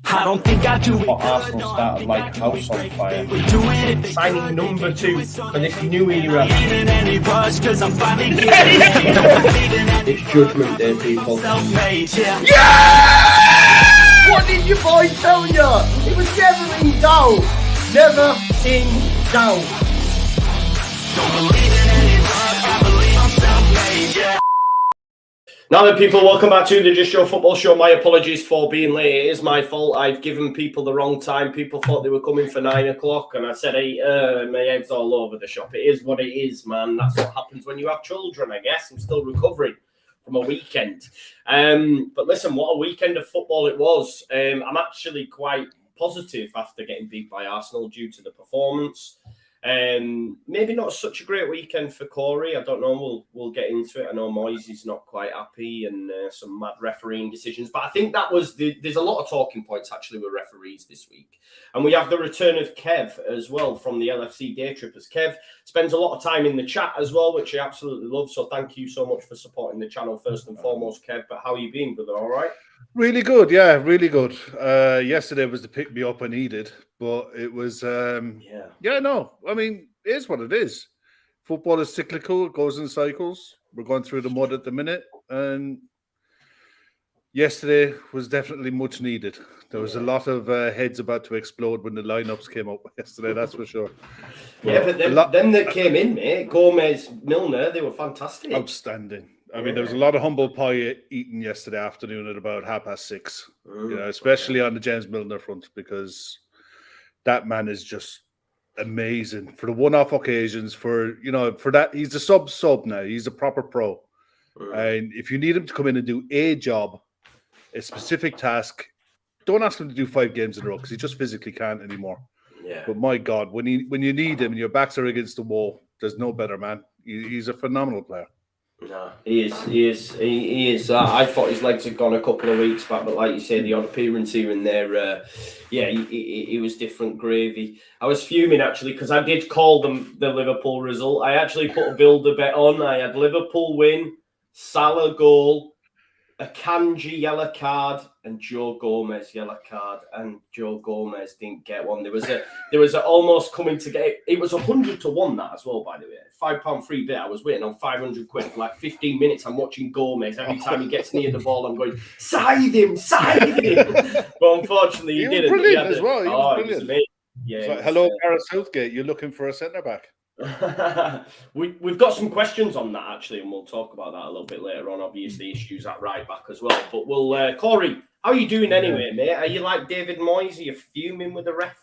I don't think I do it. Arsenal started like house on fire. Signing number 2 for this new era. It's Judgment Day, people. Yeah! What did your boy tell you? It was never in doubt. Never in doubt. Don't believe in any love, I believe I'm self-made, yeah. Now then, people, welcome back to the Just Show Football Show. My apologies for being late. It is my fault. I've given people the wrong time. People thought they were coming for 9 o'clock, and I said, hey, my head's all over the shop. It is what it is, man. That's what happens when you have children, I guess. I'm still recovering from a weekend. But listen, what a weekend of football it was. I'm actually quite positive after getting beat by Arsenal due to the performance. Maybe not such a great weekend for Corey. I don't know. We'll get into it. I know Moyes is not quite happy and some mad refereeing decisions. But I think that was there's a lot of talking points actually with referees this week. And we have the return of Kev as well from the LFC Day Trippers. Kev spends a lot of time in the chat as well, which I absolutely love. So thank you so much for supporting the channel first and foremost, Kev. But how are you been, brother? All right? Really good, yeah, really good. Yesterday was the pick me up I needed, but it was, I mean, it is what it is. Football is cyclical, it goes in cycles. We're going through the mud at the minute, and yesterday was definitely much needed. There was a lot of heads about to explode when the lineups came up yesterday, that's for sure. But them that came in, mate, Gomez, Milner, they were fantastic. Outstanding. I mean, there was a lot of humble pie eaten yesterday afternoon at about 6:30. Especially on the James Milner front, because that man is just amazing for the one-off occasions. For that, he's a sub now. He's a proper pro, and if you need him to come in and do a job, a specific task, don't ask him to do 5 games in a row because he just physically can't anymore. Yeah. But my God, when you need him and your backs are against the wall, there's no better man. He's a phenomenal player. No, he is. I thought his legs had gone a couple of weeks back, but like you say, the odd appearance here and there, he was different gravy. I was fuming actually because I did call them the Liverpool result. I actually put a builder bet on. I had Liverpool win, Salah goal, a Kanji yellow card, and Joe Gomez yellow card, and Joe Gomez didn't get one. There was a almost coming to get it was 100 to 1 that as well, by the way. £5 free bet. I was waiting on 500 quid for like 15 minutes. I'm watching Gomez. Every time he gets near the ball, I'm going, side him. But unfortunately, he didn't. Brilliant as well. He was brilliant. Yeah. Hello, Gareth Southgate. You're looking for a centre back. We've got some questions on that actually, and we'll talk about that a little bit later on. Obviously, issues at right back as well. But we'll, Corey, how are you doing anyway, mate? Are you like David Moyes? Are you fuming with the ref?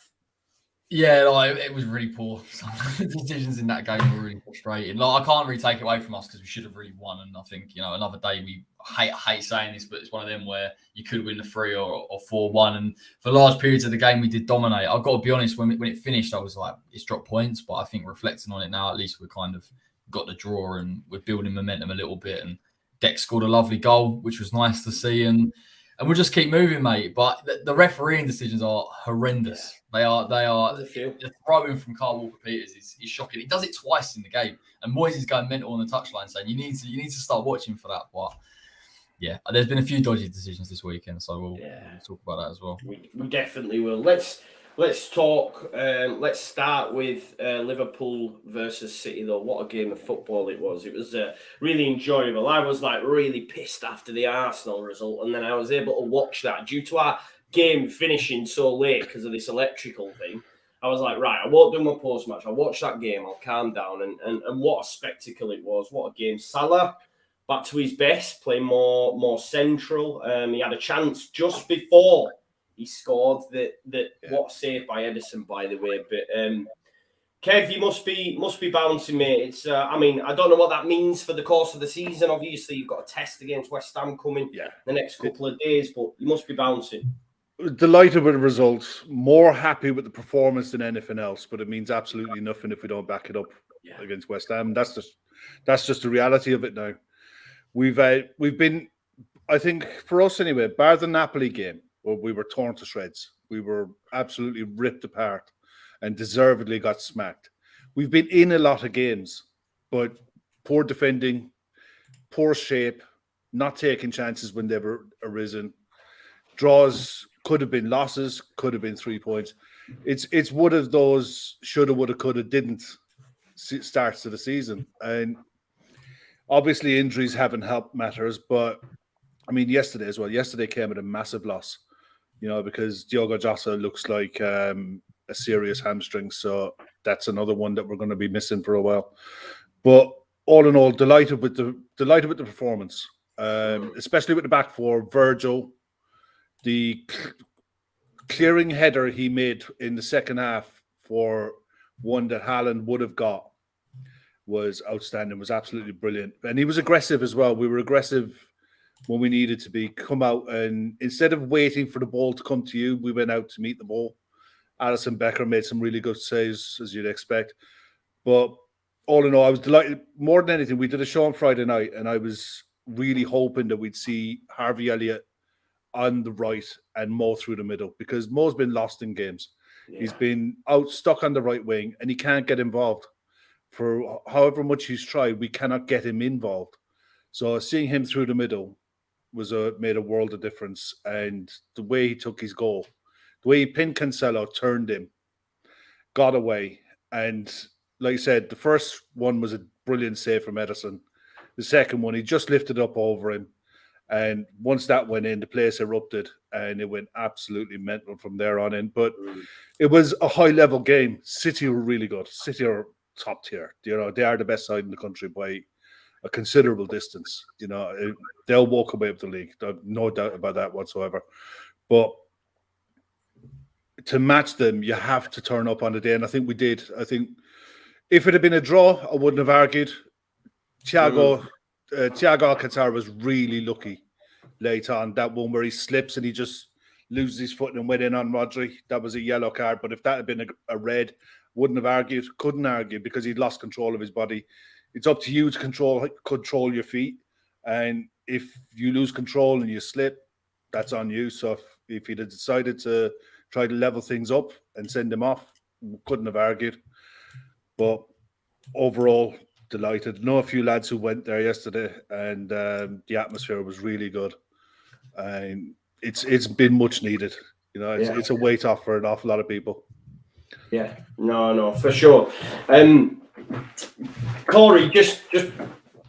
Yeah, it was really poor. Some of the decisions in that game were really frustrating. I can't really take it away from us because we should have really won. And I think another day we hate saying this, but it's one of them where you could win the 3 or 4-1. And for large periods of the game, we did dominate. I've got to be honest. When it finished, I was like, it's dropped points. But I think reflecting on it now, at least we kind of got the draw and we're building momentum a little bit. And Dex scored a lovely goal, which was nice to see. And we'll just keep moving, mate. But the refereeing decisions are horrendous. Yeah. They are. The throwing from Carl Walker-Peters is shocking. He does it twice in the game, and Moyes is going mental on the touchline saying you need to start watching for that. But yeah, there's been a few dodgy decisions this weekend, so we'll talk about that as well. We definitely will. Let's talk. Let's start with Liverpool versus City, though. What a game of football it was. It was really enjoyable. I was like really pissed after the Arsenal result, and then I was able to watch that due to our game finishing so late because of this electrical thing. I was like, right, I won't do my post-match. I'll watch that game. I'll calm down. And what a spectacle it was. What a game. Salah back to his best, playing more central. He had a chance just before he scored what a save by Edison, by the way. But Kev, you must be bouncing, mate. It's I don't know what that means for the course of the season. Obviously, you've got a test against West Ham coming the next couple of days, but you must be bouncing. Delighted with the results. More happy with the performance than anything else, but it means absolutely nothing if we don't back it up against West Ham. That's just the reality of it now. We've been, I think, for us anyway, bar the Napoli game, where we were torn to shreds. We were absolutely ripped apart and deservedly got smacked. We've been in a lot of games, but poor defending, poor shape, not taking chances when they've arisen, draws could have been losses, could have been 3 points. It's one of those shoulda, woulda, coulda, didn't starts to the season. And obviously injuries haven't helped matters, but I mean, yesterday as well. Yesterday came at a massive loss, because Diogo Jota looks like a serious hamstring. So that's another one that we're going to be missing for a while. But all in all, delighted with the performance, especially with the back four. Virgil, the clearing header he made in the second half for one that Haaland would have got was outstanding, was absolutely brilliant. And he was aggressive as well. We were aggressive when we needed to be. Come out, and instead of waiting for the ball to come to you, we went out to meet the ball. Alisson Becker made some really good saves, as you'd expect. But all in all, I was delighted. More than anything, we did a show on Friday night, and I was really hoping that we'd see Harvey Elliott on the right and Mo through the middle, because Mo's been lost in games. Yeah. He's been out stuck on the right wing, and he can't get involved. For however much he's tried, we cannot get him involved. So seeing him through the middle made a world of difference. And the way he took his goal, the way he pinned Cancelo, turned him, got away. And like I said, the first one was a brilliant save from Ederson. The second one, he just lifted up over him. And once that went in, the place erupted, and it went absolutely mental from there on in. But it was a high-level game. City were really good. City are top tier. They are the best side in the country by a considerable distance. They'll walk away with the league. I've no doubt about that whatsoever. But to match them, you have to turn up on the day, and I think we did. I think if it had been a draw, I wouldn't have argued. Thiago Alcantara was really lucky late on. That one where he slips and he just loses his foot and went in on Rodri. That was a yellow card. But if that had been a red, wouldn't have argued, couldn't argue, because he'd lost control of his body. It's up to you to control your feet. And if you lose control and you slip, that's on you. So if he'd have decided to try to level things up and send him off, couldn't have argued. But overall, delighted. Know a few lads who went there yesterday, and the atmosphere was really good. And it's been much needed. It's a weight off for an awful lot of people. Yeah, no, for sure. Corey, just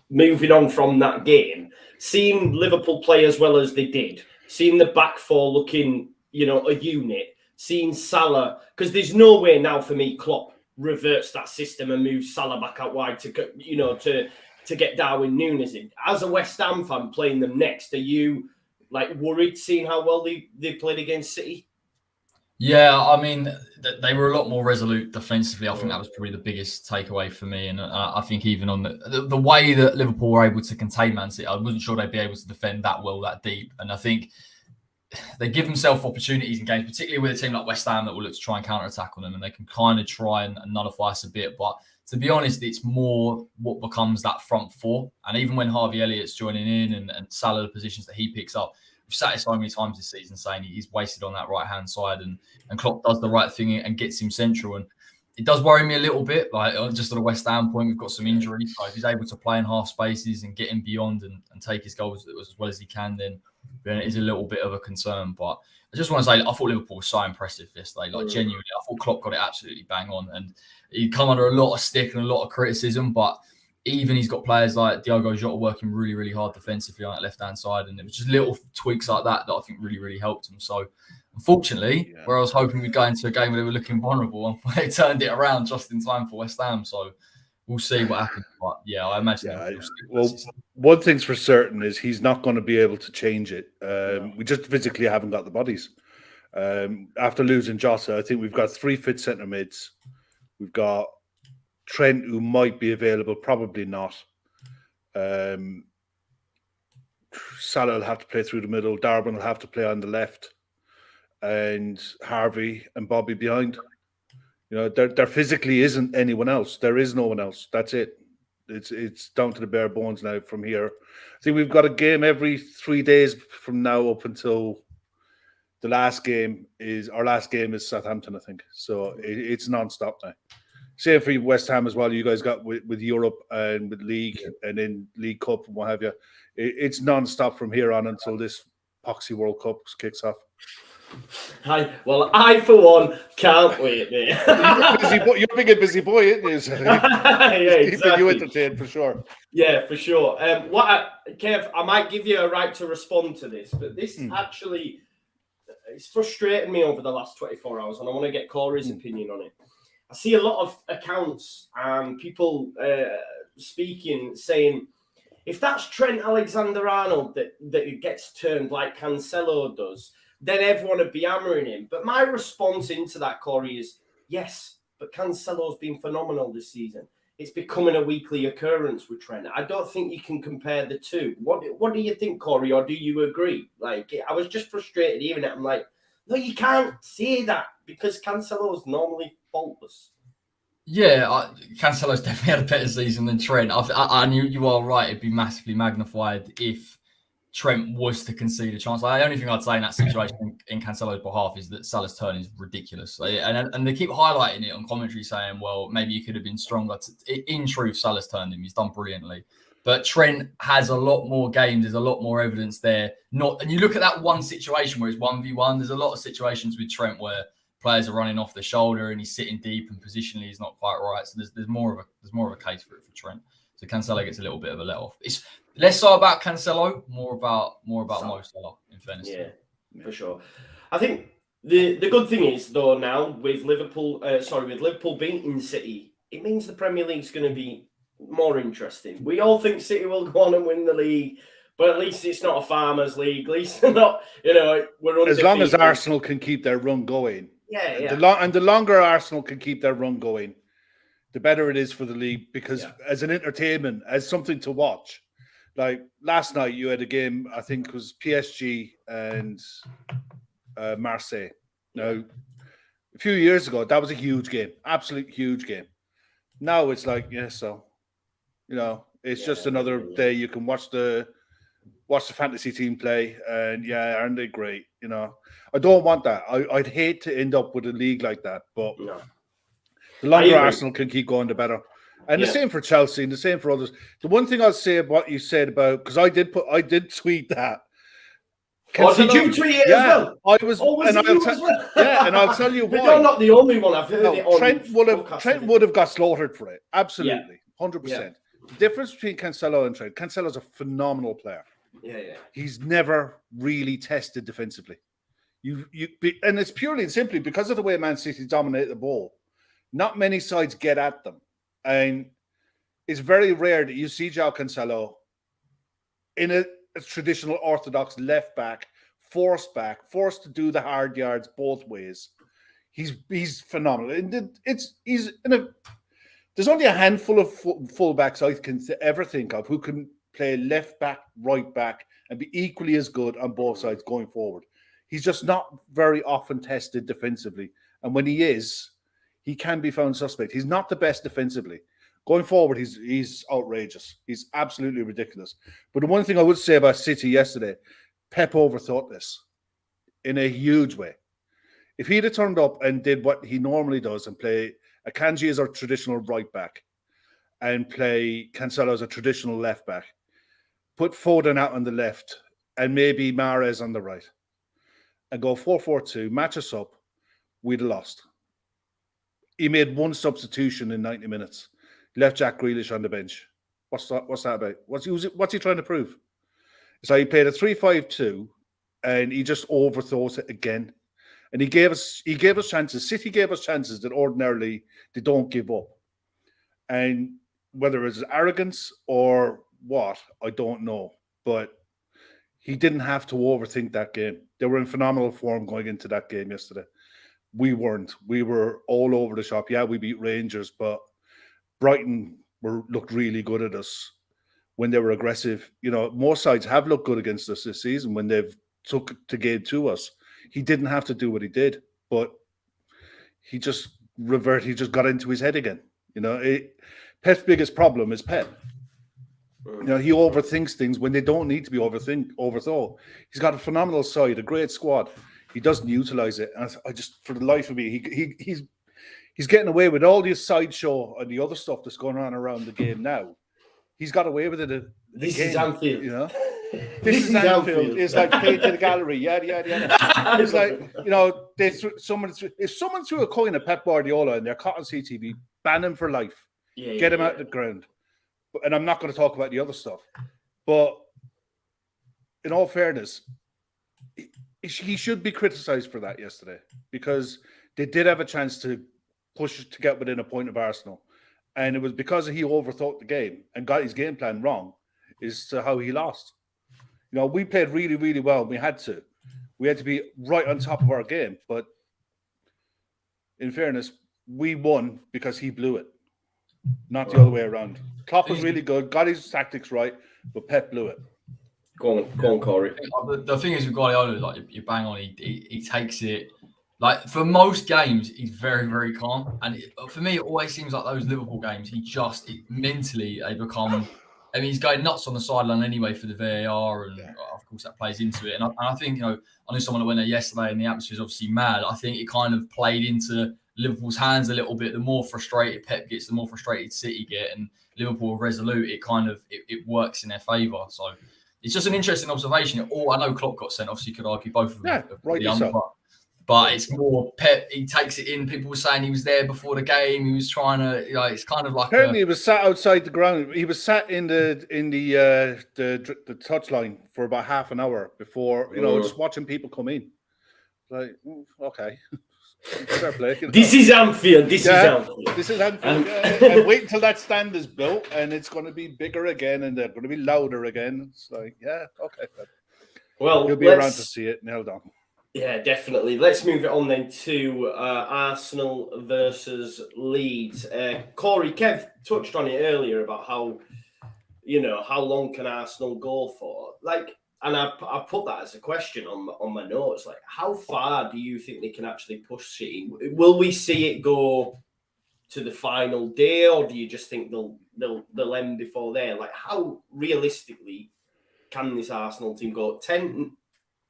moving on from that game, seeing Liverpool play as well as they did, seeing the back four looking, a unit, seeing Salah, because there's no way now for me Klopp reverts that system and moves Salah back out wide to get Darwin Núñez in. As a West Ham fan playing them next, are you worried seeing how well they played against City? Yeah, I mean, they were a lot more resolute defensively. I think that was probably the biggest takeaway for me. And I think even on the way that Liverpool were able to contain Man City, I wasn't sure they'd be able to defend that well, that deep. And I think they give themselves opportunities in games, particularly with a team like West Ham that will look to try and counter-attack on them, and they can kind of try and nullify us a bit. But to be honest, it's more what becomes that front four. And even when Harvey Elliott's joining in and Salah, the positions that he picks up, we've sat here so many times this season saying he's wasted on that right-hand side, and Klopp does the right thing and gets him central. And it does worry me a little bit, just on a West Ham point, we've got some injuries. So if he's able to play in half spaces and get in beyond and take his goals as well as he can, then it is a little bit of a concern. But I just want to say, I thought Liverpool was so impressive yesterday. Genuinely, I thought Klopp got it absolutely bang on. And he'd come under a lot of stick and a lot of criticism, but even he's got players like Diogo Jota working really, really hard defensively on that left-hand side. And it was just little tweaks like that I think really, really helped him. So, unfortunately, where I was hoping we'd go into a game where they were looking vulnerable, they turned it around just in time for West Ham. So, we'll see what happens. But, I imagine... one thing's for certain is he's not going to be able to change it. We just physically haven't got the bodies. After losing Jota, I think we've got 3 fit centre mids. We've got Trent, who might be available, probably not. Salah will have to play through the middle. Darwin will have to play on the left, and Harvey and Bobby behind. There physically isn't anyone else. There is no one else. That's it. It's down to the bare bones now from here. I think we've got a game every 3 days from now up until the last game is Southampton, I think. So it's non-stop now. Same for West Ham as well. You guys got with Europe and with League and then League Cup and what have you. It's non-stop from here on until this Poxy World Cup kicks off. Well, I for one can't wait, mate. You're being a busy boy, ain't you? So yeah, exactly. Keeping you entertained for sure. Yeah, for sure. Kev, I might give you a right to respond to this, but this actually it's frustrating me over the last 24 hours, and I want to get Corey's opinion on it. I see a lot of accounts and people speaking, saying, if that's Trent Alexander-Arnold that gets turned like Cancelo does, then everyone would be hammering him. But my response into that, Corey, is yes, but Cancelo's been phenomenal this season. It's becoming a weekly occurrence with Trent. I don't think you can compare the two. What do you think, Corey, or do you agree? Like, I was just frustrated hearing it. I'm like, no, you can't say that because Cancelo's normally faultless. Yeah, Cancelo's definitely had a better season than Trent. And you are right; it'd be massively magnified if Trent was to concede a chance. Like, the only thing I'd say in that situation in Cancelo's behalf is that Salah's turn is ridiculous. And they keep highlighting it on commentary, saying, "Well, maybe he could have been stronger." In truth, Salah's turned him; he's done brilliantly. But Trent has a lot more games. There's a lot more evidence there. And you look at that one situation where it's 1v1. There's a lot of situations with Trent where players are running off the shoulder and he's sitting deep and positionally he's not quite right. So there's more of a case for it for Trent. So Cancelo gets a little bit of a let off. It's less so about Cancelo, more about Mo Salah, in fairness. Yeah, for sure. I think the good thing is though now with Liverpool beating City, it means the Premier League's going to be more interesting. We all think City will go on and win the league, but at least it's not a farmers' league. At least they're not, we're undefeated. As long as Arsenal can keep their run going. Yeah. The longer Arsenal can keep their run going, the better it is for the league, because as an entertainment, as something to watch. Like last night, you had a game, I think it was PSG and Marseille. Now, a few years ago, that was a huge game, absolute huge game. Now it's like, it's just another day you can watch the fantasy team play, and aren't they great? I don't want that. I'd hate to end up with a league like that, but the longer Arsenal can keep going, the better. And the same for Chelsea, and the same for others. The one thing I'll say about what you said about, because I did tweet that. Did you tweet it as well? I was, and I'll tell you why. You're not the only one. I've heard it on Trent would have got slaughtered for it. Absolutely, 100%. The difference between Cancelo and Trent, Cancelo's a phenomenal player. Yeah. He's never really tested defensively. And it's purely and simply because of the way Man City dominate the ball. Not many sides get at them. And it's very rare that you see João Cancelo in a traditional orthodox left back, forced to do the hard yards both ways. He's phenomenal. And there's only a handful of fullbacks I can ever think of who can play left back, right back, and be equally as good on both sides going forward. He's just not very often tested defensively. And when he is, he can be found suspect. He's not the best defensively. Going forward, he's outrageous. He's absolutely ridiculous. But the one thing I would say about City yesterday, Pep overthought this in a huge way. If he'd have turned up and did what he normally does and play Akanji as our traditional right back and play Cancelo as a traditional left back, put Foden out on the left and maybe Mahrez on the right, and go 4-4-2, match us up, we'd have lost. He made one substitution in 90 minutes. Left Jack Grealish on the bench. What's that about? What's he trying to prove? So he played a 3-5-2 and he just overthought it again. And he gave us chances. City gave us chances that ordinarily they don't give up. And whether it's arrogance or what, I don't know. But he didn't have to overthink that game. They were in phenomenal form going into that game yesterday. We weren't. We were all over the shop. Yeah, we beat Rangers, but Brighton looked really good at us when they were aggressive. Most sides have looked good against us this season when they've took the game to us. He didn't have to do what he did, but he just reverted. He just got into his head again. Pep's biggest problem is Pep. He overthinks things when they don't need to be overthought. He's got a phenomenal side, a great squad. He doesn't utilize it. And I just, for the life of me, he's getting away with all this sideshow and the other stuff that's going on around the game now. He's got away with it. This is Anfield. This is Anfield. It's like pay to the gallery. Yada. It's like, if someone threw a coin at Pep Guardiola and they're caught on CTV, ban him for life. Get him out of the ground. And I'm not going to talk about the other stuff. But in all fairness, he should be criticised for that yesterday, because they did have a chance to push to get within a point of Arsenal. And it was because he overthought the game and got his game plan wrong is to how he lost. We played really, really well. We had to be right on top of our game. But in fairness, we won because he blew it, not the other way around. Klopp was really good, got his tactics right, but Pep blew it. Go on, Corey. The thing is with Guardiola, like you bang on, he takes it. Like for most games, he's very, very calm. And for me, it always seems like those Liverpool games, mentally they become. I mean, he's going nuts on the sideline anyway for the VAR, and of course that plays into it. And I think, I knew someone that went there yesterday, and the atmosphere is obviously mad. I think it kind of played into Liverpool's hands a little bit. The more frustrated Pep gets, the more frustrated City get, and Liverpool are resolute. It kind of it works in their favour. So it's just an interesting observation. I know Klopp got sent. Obviously, you could argue both of them. Yeah, right. But it's more Pep. He takes it in. People were saying he was there before the game. He was trying to. It's kind of like. Apparently, he was sat outside the ground. He was sat in the touchline for about half an hour before. Just watching people come in. Like, okay. Fair play. This is Anfield. This is Anfield. And wait until that stand is built, and it's going to be bigger again, and they're going to be louder again. It's like, okay. Well, you'll be around to see it. Nailed on. Yeah, definitely. Let's move it on then to Arsenal versus Leeds. Corey, Kev touched on it earlier about how long can Arsenal go for? And I've put that as a question on my notes. Like, how far do you think they can actually push City? Will we see it go to the final day, or do you just think they'll end before there? Like, how realistically can this Arsenal team go?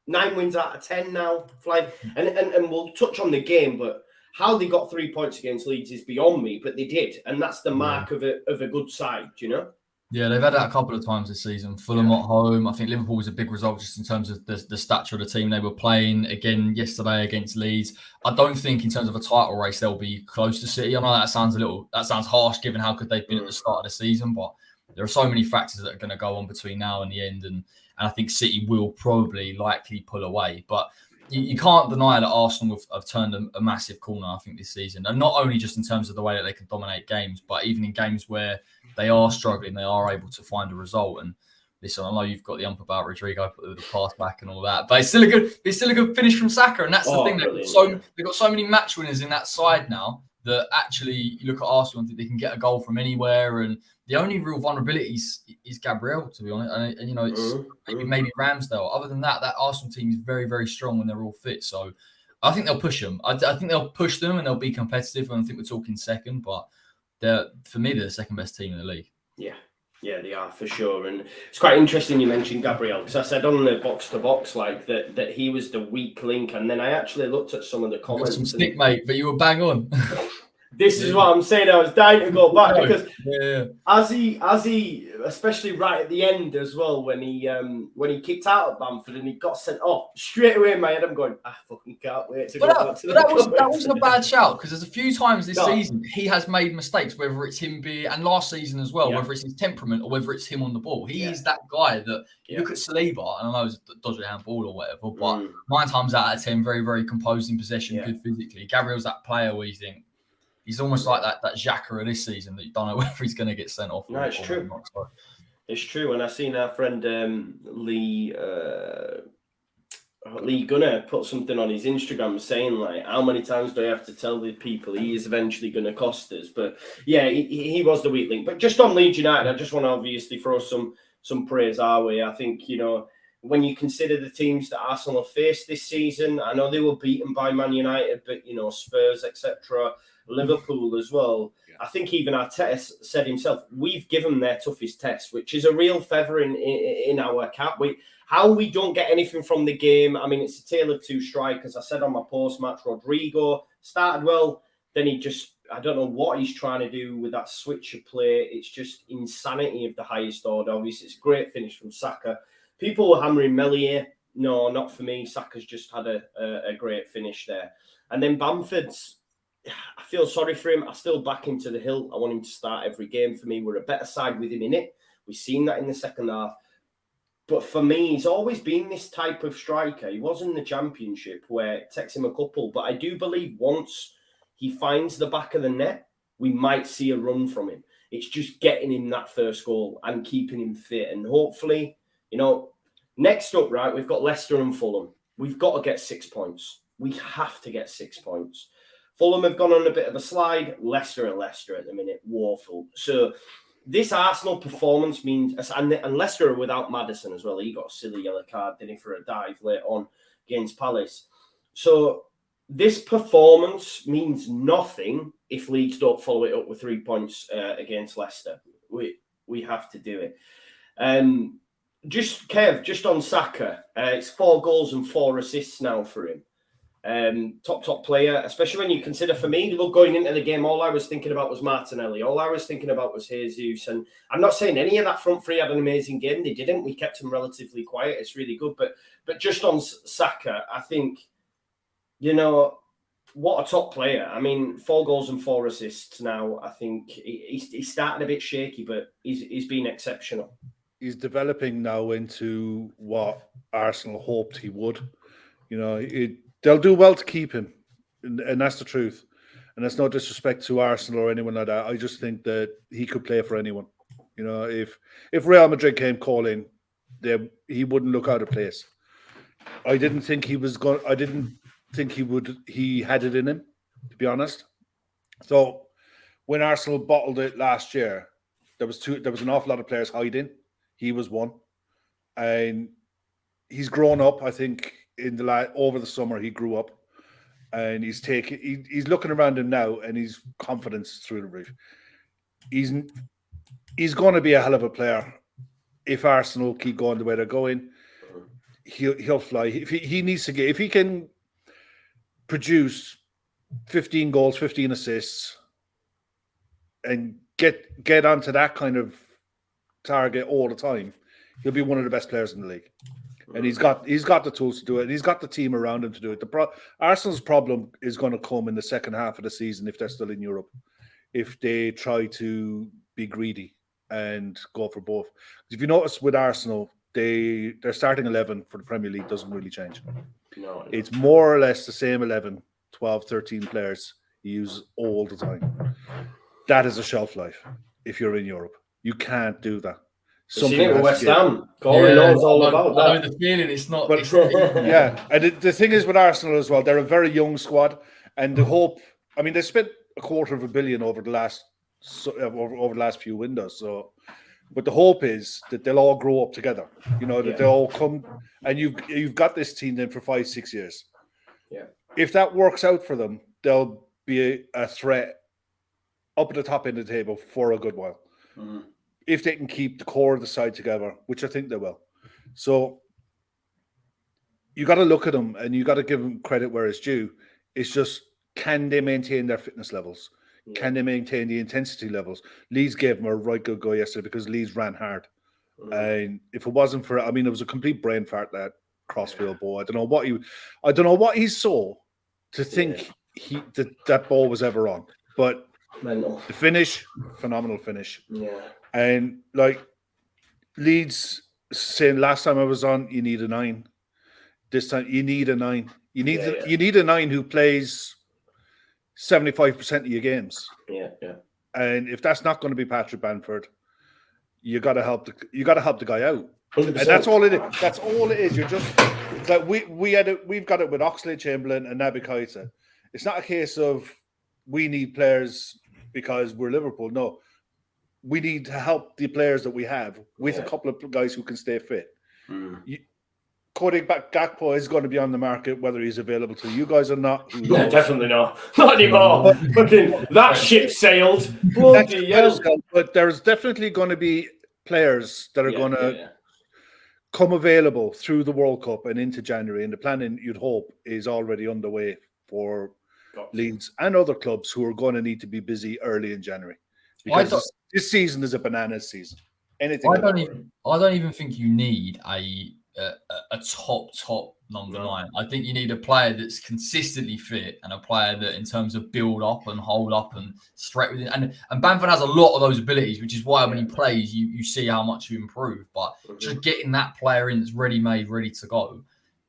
9 wins out of 10 now, flying. And we'll touch on the game, but how they got 3 points against Leeds is beyond me, but they did. And that's the mark of a good side, Yeah, they've had that a couple of times this season. Fulham at home. I think Liverpool was a big result just in terms of the stature of the team they were playing. Again, yesterday against Leeds. I don't think in terms of a title race, they'll be close to City. I know that sounds harsh given how good they've been at the start of the season, but there are so many factors that are going to go on between now and the end. And I think City will likely pull away. But you can't deny that Arsenal have turned a massive corner, I think, this season. And not only just in terms of the way that they can dominate games, but even in games where they are struggling, they are able to find a result. And listen, I know you've got the ump about Rodrigo, the pass back and all that, but it's still a good finish from Saka. And that's the thing. They've got so many match winners in that side now that actually you look at Arsenal and think they can get a goal from anywhere. And the only real vulnerability is Gabriel, to be honest. And it's maybe Ramsdale. Other than that Arsenal team is very, very strong when they're all fit. So I think they'll push them. I think they'll push them and they'll be competitive. And I think we're talking second, but for me, they're the second best team in the league. Yeah, they are for sure. And it's quite interesting you mentioned Gabriel, because I said on the box to box that he was the weak link, and then I actually looked at some of the comments. Some stick, mate, but you were bang on. This is what I'm saying. I was dying to go back because as he, especially right at the end as well, when he kicked out at Bamford and he got sent off straight away in my head, I'm going, I fucking can't wait to go back to that wasn't a bad shout, because there's a few times this season he has made mistakes, whether it's him and last season as well, whether it's his temperament or whether it's him on the ball. He is that guy that you look at Saliba, and I know it's a dodgy handball or whatever, but 9 times out of 10, very, very composed in possession, good physically. Gabriel's that player where you think, he's almost like that Xhaka of this season that you don't know whether he's going to get sent off. No, it's true. Not, so. It's true. And I've seen our friend Lee Gunner put something on his Instagram saying, like, how many times do I have to tell the people he is eventually going to cost us? But yeah, he was the weak link. But just on Leeds United, I just want to obviously throw some praise our way. I think, when you consider the teams that Arsenal have faced this season, I know they were beaten by Man United, but, Spurs, etc., Liverpool as well. Yeah. I think even Arteta said himself, we've given their toughest test, which is a real feather in our cap. How we don't get anything from the game. I mean, it's a tale of two strikers. I said on my post-match, Rodrigo started well. Then I don't know what he's trying to do with that switch of play. It's just insanity of the highest order. Obviously, it's a great finish from Saka. people were hammering Meslier. No, not for me. Saka's just had a great finish there. And then Bamford's, I feel sorry for him. I still back him to the hill. I want him to start every game for me. We're a better side with him in it. We've seen that in the second half. But for me, he's always been this type of striker. He was in the Championship where it takes him a couple. But I do believe once he finds the back of the net, we might see a run from him. It's just getting him that first goal and keeping him fit. And hopefully, next up, right, we've got Leicester and Fulham. We've got to get 6 points. We have to get 6 points. Fulham have gone on a bit of a slide. Leicester at the minute, woeful. So this Arsenal performance means, and Leicester are without Maddison as well. He got a silly yellow card, didn't he, for a dive later on against Palace. So this performance means nothing if Leeds don't follow it up with 3 points against Leicester. We have to do it. Just on Saka, it's 4 goals and 4 assists now for him. Top player, especially when you consider, for me, look, going into the game, all I was thinking about was Martinelli. All I was thinking about was Jesus. And I'm not saying any of that front three had an amazing game. They didn't. We kept them relatively quiet. It's really good. But just on Saka, I think, what a top player. I mean, 4 goals and 4 assists now. I think he's starting a bit shaky, but he's been exceptional. He's developing now into what Arsenal hoped he would. They'll do well to keep him, and that's the truth. And that's no disrespect to Arsenal or anyone like that. I just think that he could play for anyone. If Real Madrid came calling, he wouldn't look out of place. I didn't think he was going. I didn't think he would. He had it in him, to be honest. So when Arsenal bottled it last year, there was an awful lot of players hiding. He was one, and he's grown up. I think over the summer he grew up, and he's looking around him now, and his confidence is through the roof. He's going to be a hell of a player if Arsenal keep going the way they're going. He'll fly. If he can produce 15 goals, 15 assists, and get onto that kind of target all the time, he'll be one of the best players in the league. And he's got the tools to do it, and he's got the team around him to do it. Arsenal's problem is going to come in the second half of the season if they're still in Europe, if they try to be greedy and go for both. If you notice with Arsenal, their starting 11 for the Premier League doesn't really change. No. It's more or less the same 11, 12, 13 players you use all the time. That is a shelf life if you're in Europe. You can't do that. Seen it with West Ham. Corey knows all about that. I know the feeling. It's not. Yeah, and the thing is with Arsenal as well, they're a very young squad, and the hope. I mean, they spent $250 million over the last few windows. So, but the hope is that they'll all grow up together. That they'll all come, and you've got this team then for 5-6 years. Yeah. If that works out for them, they'll be a threat up at the top end of the table for a good while. Mm-hmm. If they can keep the core of the side together, which I think they will. So you got to look at them and you got to give them credit where it's due. It's just, can they maintain their fitness levels? Yeah. Can they maintain the intensity levels? Leeds gave them a right good go yesterday because Leeds ran hard. Mm-hmm. And if it wasn't for, it was a complete brain fart, that crossfield ball. I don't know what he saw to think that ball was ever on. But mental. The finish, phenomenal finish. Yeah. And Leeds saying last time I was on, you need a 9. This time you need a 9. You need a 9 who plays 75% of your games. Yeah. And if that's not going to be Patrick Bamford, you got to help the guy out. 100%. And that's all it is. That's all it is. You're just like we've got it with Oxlade, Chamberlain, and Naby Keita. It's not a case of we need players because we're Liverpool. No. We need to help the players that we have with a couple of guys who can stay fit. Cody Gakpo is going to be on the market, whether he's available to you guys or not. Yeah, definitely not. Not anymore. That ship sailed. Bloody hell. But there's definitely going to be players that are going to come available through the World Cup and into January. And the planning, you'd hope, is already underway for Leeds and other clubs who are going to need to be busy early in January. Because this season is a bananas season. Anything. I don't even think you need a top number 9. I think you need a player that's consistently fit and a player that, in terms of build up and hold up and straight within. And Bamford has a lot of those abilities, which is why when he plays, you see how much you improve. But just getting that player in that's ready-made, ready to go,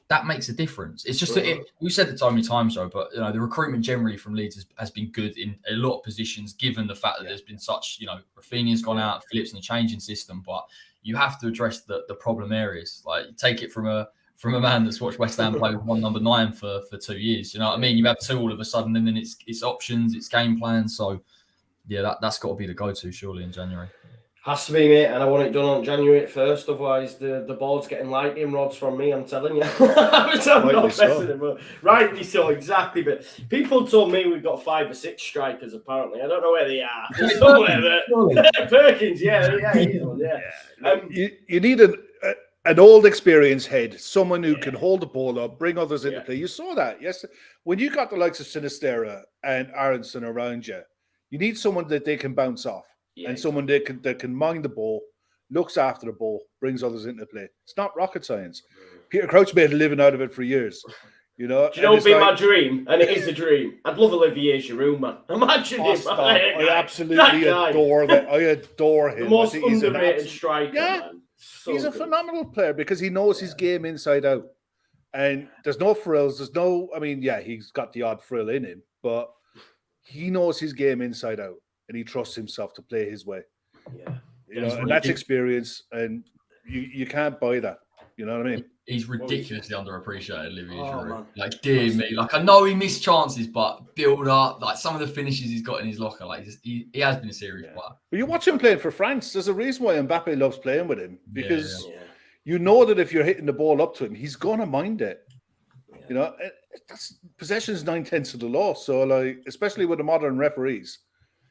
that makes a difference. It's just that we've said it so many times, though, but the recruitment generally from Leeds has been good in a lot of positions, given the fact that there's been such, Rafinha's gone out, Phillips in the changing system, but you have to address the problem areas. Like, take it from a man that's watched West Ham play with one number 9 for 2 years. You know what I mean? You have 2 all of a sudden, and then it's options, it's game plans. So yeah, that's got to be the go-to surely in January. Has to be, mate, and I want it done on January 1st. Otherwise, the board's getting lightning rods from me. I'm telling you, I'm not messing them up. Rightly so, exactly. But people told me we've got 5 or 6 strikers. Apparently, I don't know where they are. Somewhere, but Perkins, You need an old experienced head, someone who can hold the ball up, bring others into play. You saw that, yes. When you got the likes of Sinistera and Aronson around you, you need someone that they can bounce off. And someone that can mind the ball, looks after the ball, brings others into play. It's not rocket science. Peter Crouch made a living out of it for years. Do you know what'd be my dream? And it is a dream. I'd love Olivier Giroud, man. Imagine him. I absolutely adore that. I adore him. The most underrated striker, man. So he's a phenomenal player because he knows his game inside out. And there's no frills. He's got the odd frill in him, but he knows his game inside out. And he trusts himself to play his way. And that's experience, and you can't buy that. You know what I mean? He's ridiculously underappreciated, Olivier Giroud. Like, dear me. Like, I know he missed chances, but build up, like some of the finishes he's got in his locker, like he has been a serious player. But you watch him playing for France. There's a reason why Mbappe loves playing with him, because you know that if you're hitting the ball up to him, he's gonna mind it. Possession is 9/10 of the law. So, like, especially with the modern referees.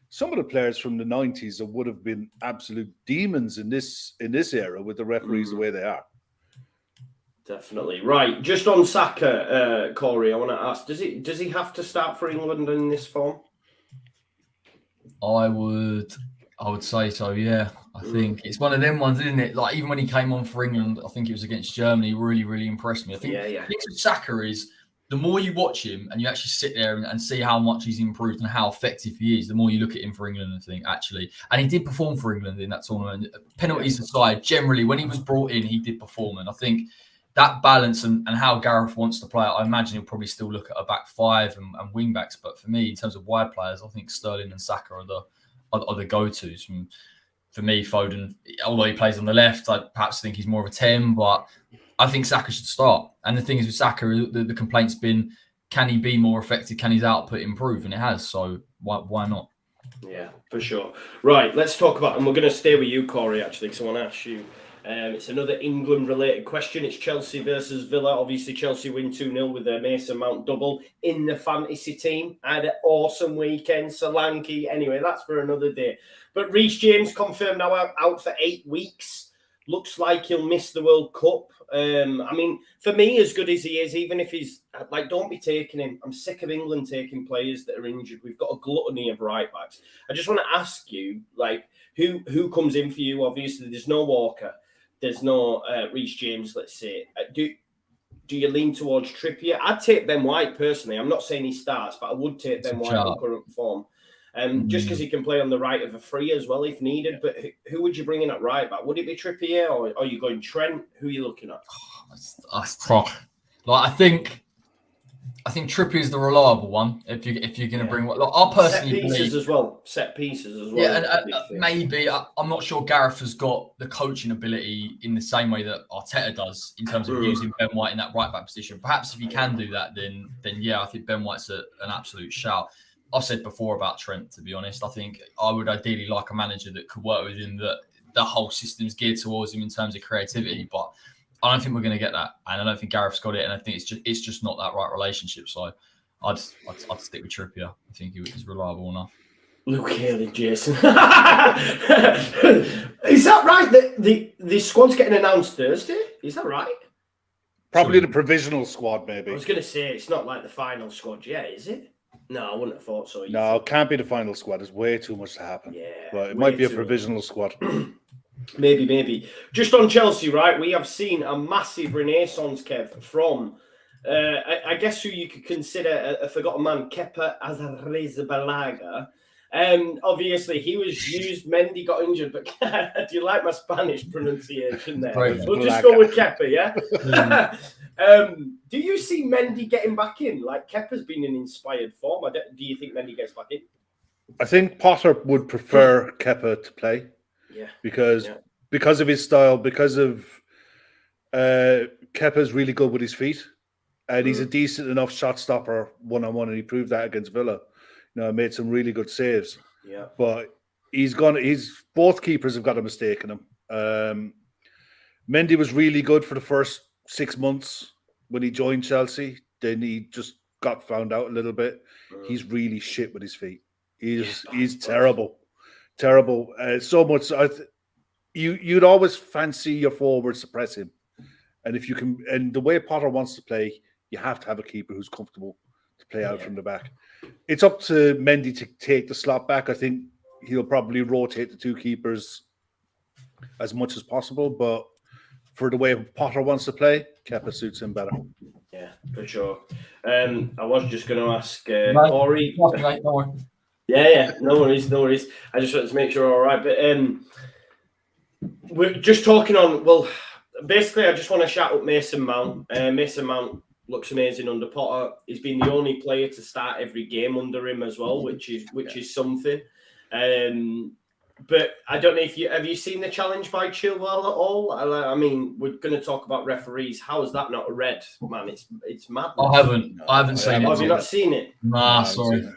Some of the players from the 90s that would have been absolute demons in this era with the referees the way they are. Definitely. Right. Just on Saka, Corey, I want to ask, does he have to start for England in this form? I would say so, yeah. I think it's one of them ones, isn't it? Like, even when he came on for England, I think it was against Germany, really, really impressed me. I think the thing with Saka is, the more you watch him and you actually sit there and see how much he's improved and how effective he is, the more you look at him for England and think, actually, and he did perform for England in that tournament. Penalties aside, generally, when he was brought in, he did perform. And I think that balance and how Gareth wants to play, I imagine he'll probably still look at a back 5 and wing backs. But for me, in terms of wide players, I think Sterling and Saka are the go-tos. And for me, Foden, although he plays on the left, I perhaps think he's more of a 10, but I think Saka should start. And the thing is with Saka, the complaint's been, can he be more effective? Can his output improve? And it has. So why not? Yeah, for sure. Right, let's talk about, and we're going to stay with you, Corey, actually, because I want to ask you. It's another England-related question. It's Chelsea versus Villa. Obviously, Chelsea win 2-0 with their Mason Mount double in the fantasy team. I had an awesome weekend. Solanke. Anyway, that's for another day. But Reece James confirmed now out for 8 weeks. Looks like he'll miss the World Cup. For me, as good as he is, even if he's like, don't be taking him. I'm sick of England taking players that are injured. We've got a gluttony of right backs. I just want to ask you, like, who comes in for you? Obviously, there's no Walker, there's no Reece James. Let's say, do you lean towards Trippier? I'd take Ben White personally. I'm not saying he starts, but I would take Ben White in current form. Just because he can play on the right of a free as well if needed. But who would you bring in at right back? Would it be Trippier or are you going Trent? Who are you looking at? That's tough. Like, I think Trippier is the reliable one. If you're going to bring, like, I personally set pieces as well. Yeah, and maybe I'm not sure Gareth has got the coaching ability in the same way that Arteta does in terms of using Ben White in that right back position. Perhaps if he can do that, then yeah, I think Ben White's an absolute shout. I've said before about Trent, to be honest. I think I would ideally like a manager that could work with him, that the whole system's geared towards him in terms of creativity. But I don't think we're going to get that. And I don't think Gareth's got it. And I think it's just not that right relationship. So I'd stick with Trippier. I think he's reliable enough. Luke Haley, Jason. Is that right? The squad's getting announced Thursday? Is that right? Probably the provisional squad, maybe. I was going to say, it's not like the final squad yet, is it? No, I wouldn't have thought so. No, it can't be the final squad. There's way too much to happen. Yeah. But it might be a provisional squad. Maybe. Just on Chelsea, right? We have seen a massive renaissance, Kev, from I guess who you could consider a forgotten man, Kepa Arrizabalaga. Obviously, he was used. Mendy got injured, but do you like my Spanish pronunciation there? We'll just go with Kepa, yeah? Do you see Mendy getting back in? Like, Kepa's been in inspired form. Do you think Mendy gets back in? I think Potter would prefer Kepa to play. Yeah. Because of his style, because of Kepa's really good with his feet. And he's a decent enough shot stopper one-on-one, and he proved that against Villa. Made some really good saves. Yeah. But both keepers have got a mistake in him. Mendy was really good for the first 6 months when he joined Chelsea. Then he just got found out a little bit. He's really shit with his feet. He's terrible. Terrible. So much. You'd always fancy your forwards to press him. And if you can, and the way Potter wants to play, you have to have a keeper who's comfortable to play out from the back. It's up to Mendy to take the slot back. I think he'll probably rotate the two keepers as much as possible, but for the way Potter wants to play, Kepa suits him better. Yeah, for sure. I was just going to ask Corey. Yeah, no worries. I just wanted to make sure all right. But we're just talking on, well, basically, I just want to shout out Mason Mount. Mason Mount looks amazing under Potter. He's been the only player to start every game under him as well, which is something. But I don't know if have you seen the challenge by Chilwell at all? I mean, we're going to talk about referees. How is that not a red, man? It's mad. I haven't seen it. Have you not seen it? Nah, sorry.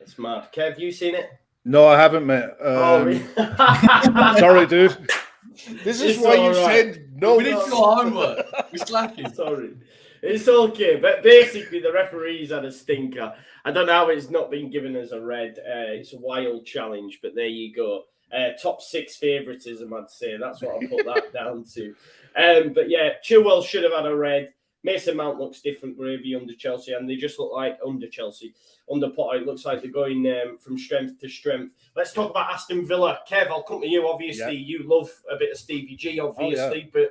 It's mad. Kev, have you seen it? No, I haven't, mate. Really? Sorry, dude. This is why you said no. We need to go homework. We're slacking. Sorry. It's okay. But basically, the referees had a stinker. I don't know how it's not been given as a red. It's a wild challenge, but there you go. Top 6 favouritism, I'd say. That's what I'll put that down to. But yeah, Chilwell should have had a red. Mason Mount looks different gravy under Chelsea, and they just look like under Chelsea. Under Potter, it looks like they're going from strength to strength. Let's talk about Aston Villa. Kev, I'll come to you. Obviously, you love a bit of Stevie G, obviously, but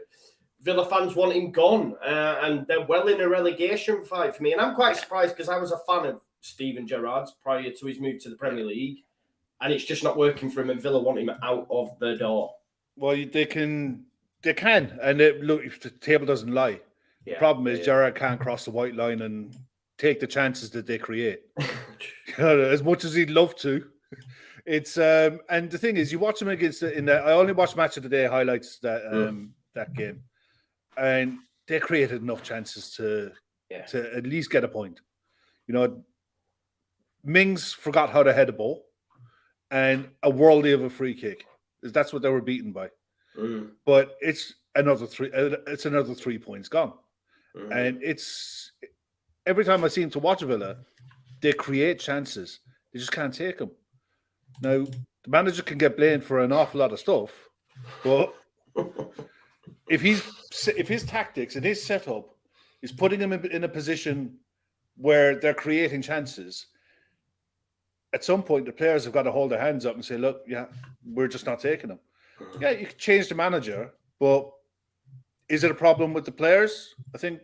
Villa fans want him gone, and they're well in a relegation fight for me. And I'm quite surprised because I was a fan of Steven Gerrard's prior to his move to the Premier League, and it's just not working for him, and Villa want him out of the door. Well, they can, and look, if the table doesn't lie. The problem is Gerrard can't cross the white line and take the chances that they create. As much as he'd love to. It's and the thing is, you watch him against I only watched Match of the Day highlights that game, and they created enough chances to at least get a point. Mings forgot how to head a ball, and a worldie of a free kick. That's what they were beaten by. But it's another 3 points gone. And it's every time I seem to watch Villa, they create chances. They just can't take them. Now, the manager can get blamed for an awful lot of stuff, but if his tactics and his setup is putting him in a position where they're creating chances, at some point the players have got to hold their hands up and say, "Look, we're just not taking them." Yeah, you can change the manager, but is it a problem with the players? I think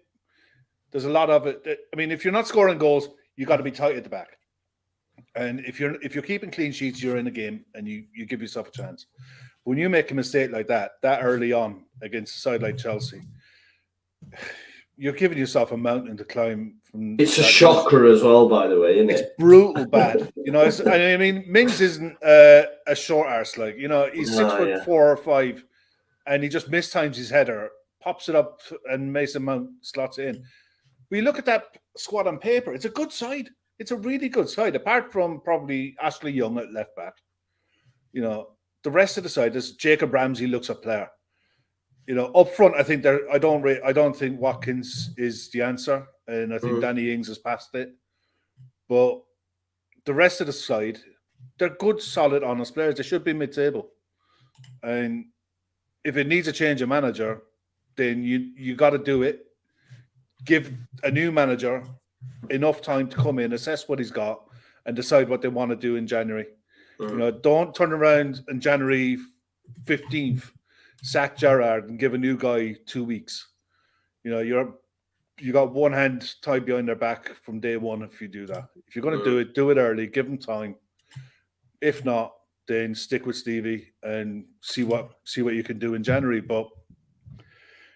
there's a lot of it. I mean, if you're not scoring goals, you got to be tight at the back. And if you're keeping clean sheets, you're in a game and you give yourself a chance. When you make a mistake like that early on against a side like Chelsea, you're giving yourself a mountain to climb. It's a shocker as well, by the way, isn't it? It's brutal bad. I mean, Mings isn't a short arse. He's 6'4" or 5, and he just mistimes his header, pops it up, and Mason Mount slots it in. We look at that squad on paper. It's a good side. It's a really good side, apart from probably Ashley Young at left back. The rest of the side is Jacob Ramsey looks a player. Up front, I think I don't think Watkins is the answer, and I think Danny Ings has passed it. But the rest of the side, they're good, solid, honest players. They should be mid-table. And if it needs a change of manager, then you got to do it. Give a new manager enough time to come in, assess what he's got, and decide what they want to do in January. Don't turn around in January 15th, sack Gerrard and give a new guy 2 weeks. You know, you got one hand tied behind their back from day one if you do that. If you're going to do it early, give them time. If not, then stick with Stevie and see what you can do in January. But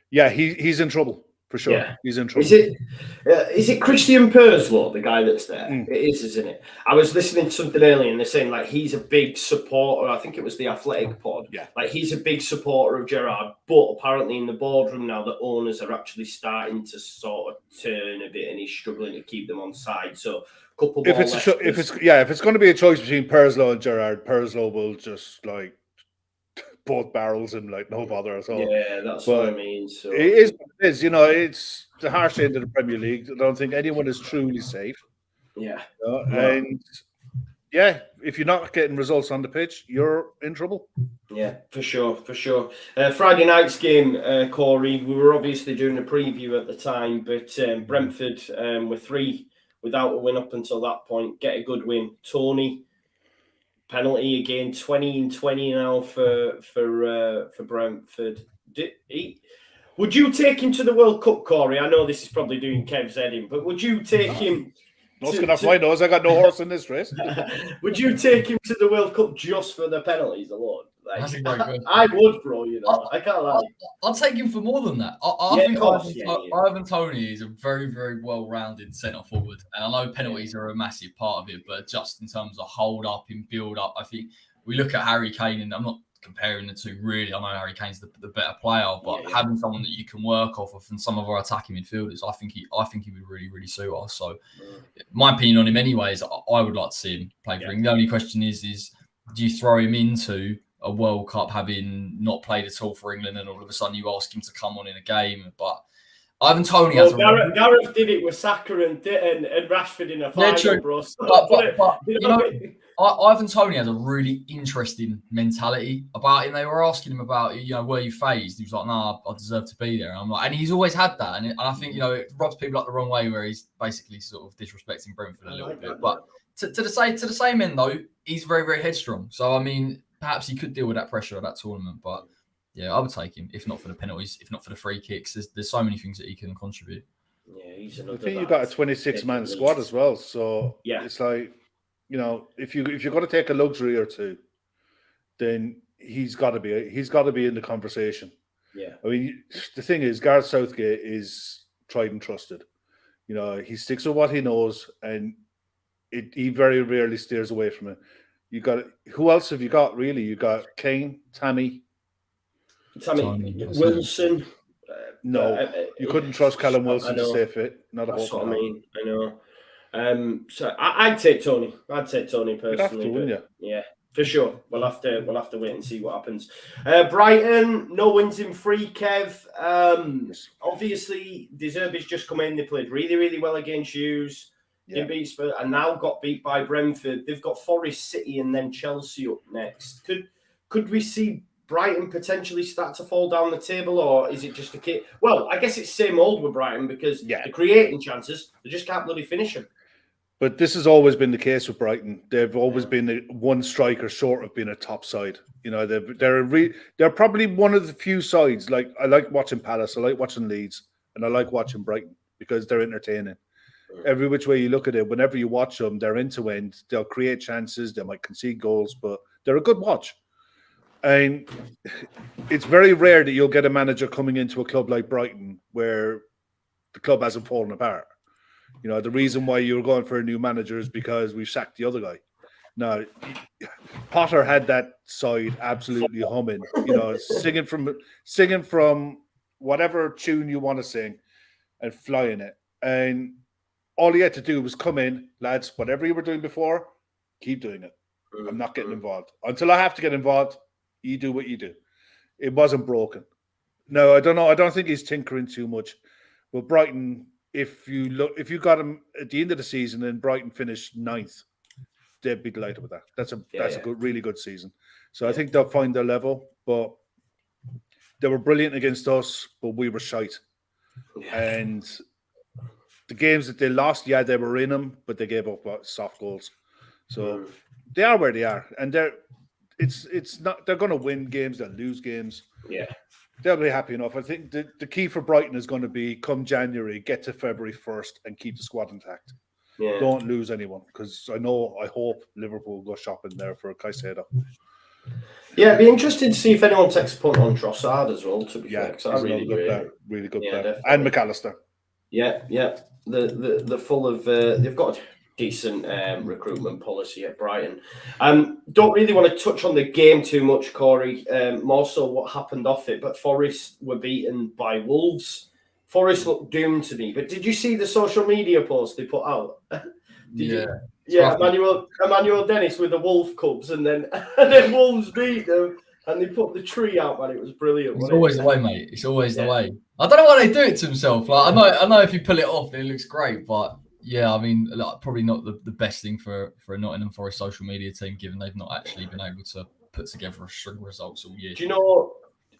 yeah, he's in trouble. For sure, Yeah. He's in trouble. Is it Christian Purslow, the guy that's there? It is, isn't it? I was listening to something earlier, and they're saying like he's a big supporter. I think it was the Athletic pod. Yeah, like he's a big supporter of Gerrard, but apparently in the boardroom now, the owners are actually starting to sort of turn a bit, and he's struggling to keep them on side. So, a couple more. If it's going to be a choice between Purslow and Gerrard, Purslow will just like both barrels him like no bother at all. Yeah, that's what I mean. So it is what it is. You know, it's the harsh end of the Premier League. I don't think anyone is truly safe. Yeah. And yeah, if you're not getting results on the pitch, you're in trouble. Yeah, for sure. Friday night's game, Corey, we were obviously doing a preview at the time, but Brentford were 3 without a win up until that point. Get a good win. Tony, penalty again, 20-20 now for Brentford. Would you take him to the World Cup, Corey? I know this is probably doing Kev's head in, but would you take him? What's going to fly nose? I got no horse in this race. Would you take him to the World Cup just for the penalties alone? Like, That's a great question. I would, bro. You know, I can't lie. I'll take him for more than that. I think Ivan Toney is a very, very well-rounded centre forward, and I know penalties are a massive part of it, but just in terms of hold up and build up, I think we look at Harry Kane, and I'm not comparing the two really. I know Harry Kane's the better player, but having someone that you can work off of and some of our attacking midfielders, I think he would really, really suit us. So, my opinion on him, anyways, I would like to see him play for England. The only question is do you throw him into a World Cup having not played at all for England, and all of a sudden you ask him to come on in a game? But Ivan Toney has Gareth did it with Saka and Rashford in a final, bro. Ivan Toney has a really interesting mentality about him. They were asking him about, were you phased? He was like, "No, I deserve to be there." And I'm like, and he's always had that. And I think, it rubs people up the wrong way where he's basically sort of disrespecting Brentford a little bit. But to the same end though, he's very, very headstrong. So I mean, perhaps he could deal with that pressure of that tournament. But yeah, I would take him, if not for the penalties, if not for the free kicks. There's so many things that he can contribute. Yeah, he's another. I think you've got a 26-man squad as well. So yeah, it's like, if you're going to take a luxury or two, then he's got to be in the conversation. Yeah. I mean, the thing is, Gareth Southgate is tried and trusted. He sticks with what he knows, and he very rarely steers away from it. Who else have you got? Really, you got Kane, Tammy Wilson. No, you couldn't trust Callum Wilson to stay fit. That's what I mean. I know. So I'd take Tony. I'd take Tony personally. Wouldn't you? Yeah, for sure. We'll have to wait and see what happens. Brighton, no wins in 3. Kev. Obviously, De Zerbi's just come in. They played really, really well against Hughes. Didn't beat Spurs, and now got beat by Brentford. They've got Forest City and then Chelsea up next. Could we see Brighton potentially start to fall down the table, or is it just a kid? Well, I guess it's same old with Brighton because they're creating chances. They just can't bloody finish them. But this has always been the case with Brighton. They've always been one striker short of being a top side. They're probably one of the few sides. Like, I like watching Palace, I like watching Leeds, and I like watching Brighton because they're entertaining. Every which way you look at it, whenever you watch them, they're end to end. They'll create chances. They might concede goals, but they're a good watch. And it's very rare that you'll get a manager coming into a club like Brighton where the club hasn't fallen apart. The reason why you're going for a new manager is because we've sacked the other guy. Now, Potter had that side absolutely humming. Singing from whatever tune you want to sing and flying it. And all he had to do was come in, lads, whatever you were doing before, keep doing it. I'm not getting involved. Until I have to get involved, you do what you do. It wasn't broken. No, I don't know. I don't think he's tinkering too much. But Brighton, if you got him at the end of the season and Brighton finished 9th, they'd be delighted with that. That's a good, really good season. So I think they'll find their level. But they were brilliant against us, but we were shite. Yeah. And the games that they lost, they were in them, but they gave up soft goals. So they are where they are, and it's not. They're going to win games. They'll lose games. Yeah. They'll be happy enough. I think the key for Brighton is going to be come January, get to February 1st and keep the squad intact. Yeah. Don't lose anyone, because I hope Liverpool go shopping there for Caicedo. Yeah, it'd be interesting to see if anyone takes a punt on Trossard as well, to be fair. He's Really good Yeah, player. definitely. And McAllister. Yeah. The full of they've got a decent recruitment policy at Brighton. Don't really want to touch on the game too much, Corey. More so what happened off it. But Forest were beaten by Wolves. Forest looked doomed to me. But did you see the social media post they put out? Yeah, Emmanuel Dennis with the Wolf Cubs, and then Wolves beat them, and they put the tree out, man. It was brilliant. It's always the way, mate. It's always the way. I don't know why they do it to themselves. Like I know if you pull it off, it looks great, but yeah, I mean, like, probably not the best thing for a Nottingham Forest social media team, given they've not actually been able to put together a string of results all year. Do you know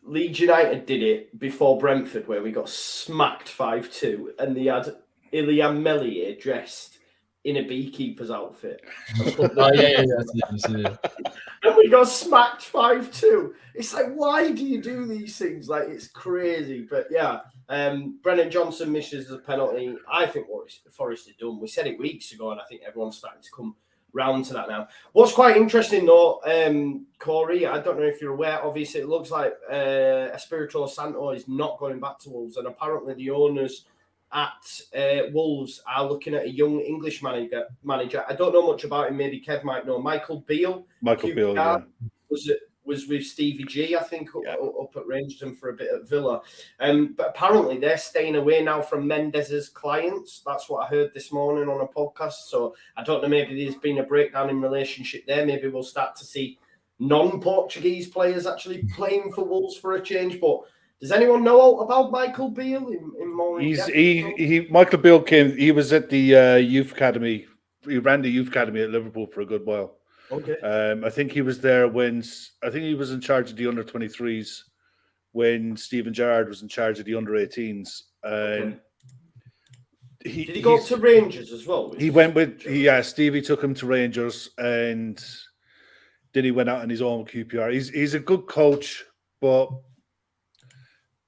Leeds United did it before Brentford, where we got smacked 5-2, and they had Ilian Meslier dressed in a beekeeper's outfit. Yeah. And we got smacked 5-2. It's like, why do you do these things? Like, it's crazy. But yeah, Brennan Johnson misses the penalty. I think what Forest had done, we said it weeks ago, and I think everyone's starting to come round to that now. What's quite interesting though, Corey, I don't know if you're aware, obviously it looks like Espirito Santo is not going back to Wolves, and apparently the owners at Wolves are looking at a young English manager. I don't know much about him. Maybe Kev might know. Michael Beale. Yeah. Was with Stevie G, I think, up at Rangeton for a bit at Villa. But apparently they're staying away now from Mendez's clients. That's what I heard this morning on a podcast. So I don't know, maybe there's been a breakdown in relationship there. Maybe we'll start to see non-Portuguese players actually playing for Wolves for a change. But does anyone know about Michael Beale in more? Michael Beale came. He was at the youth academy. He ran the youth academy at Liverpool for a good while. Okay. I think he was there he was in charge of the under-23s when Steven Gerrard was in charge of the under-18s. Did he go to Rangers as well? Stevie took him to Rangers, and then he went out on his own with QPR. He's a good coach, but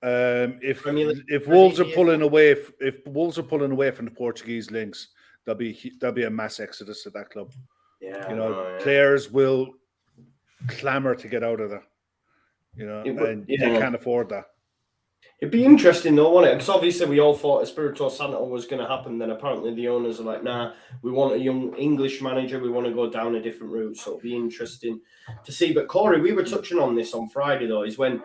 if Wolves are pulling away, if Wolves are pulling away from the Portuguese links, there'll be a mass exodus at that club. Yeah, players will clamour to get out of there. They can't afford that. It'd be interesting though, wouldn't it? Because obviously we all thought Espirito Santo was going to happen. Then apparently the owners are like, nah, we want a young English manager. We want to go down a different route. So it'll be interesting to see. But Corey, we were touching on this on Friday though, is when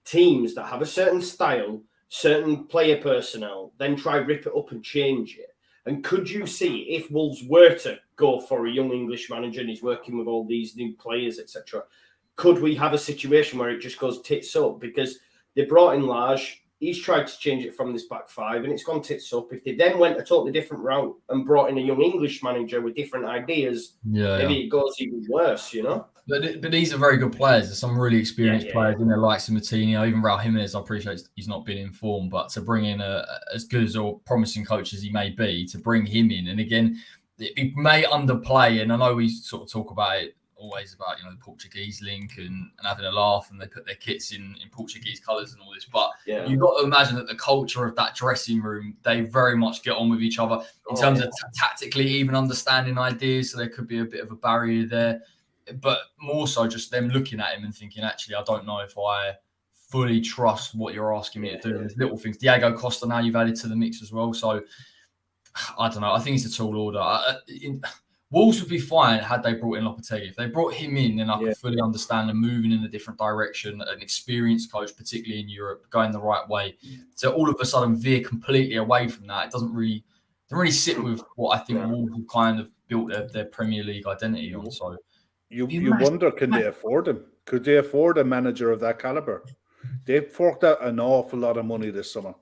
teams that have a certain style, certain player personnel, then try rip it up and change it. And could you see if Wolves were to go for a young English manager and he's working with all these new players, etc., could we have a situation where it just goes tits up? Because they brought in Lage, he's tried to change it from this back five and it's gone tits up. If they then went a totally different route and brought in a young English manager with different ideas, maybe it goes even worse, But these are very good players. There's some really experienced players in there, like Martinho, even Raul Jimenez. I appreciate he's not been in form, but to bring in as good as or promising coach as he may be, to bring him in, and again, it may underplay. And I know we sort of talk about it always about the Portuguese link and having a laugh, and they put their kits in Portuguese colours and all this. But you've got to imagine that the culture of that dressing room, they very much get on with each other in terms of tactically, even understanding ideas. So there could be a bit of a barrier there. But more so just them looking at him and thinking, actually, I don't know if I fully trust what you're asking me to do. There's little things. Diego Costa now you've added to the mix as well. So I don't know. I think it's a tall order. Wolves would be fine had they brought in Lopetegui. If they brought him in, then I could fully understand them moving in a different direction. An experienced coach, particularly in Europe, going the right way. So all of a sudden veer completely away from that. It doesn't really sit with what I think Wolves have kind of built their Premier League identity on. So you wonder, can they afford him? Could they afford a manager of that caliber? They've forked out an awful lot of money this summer,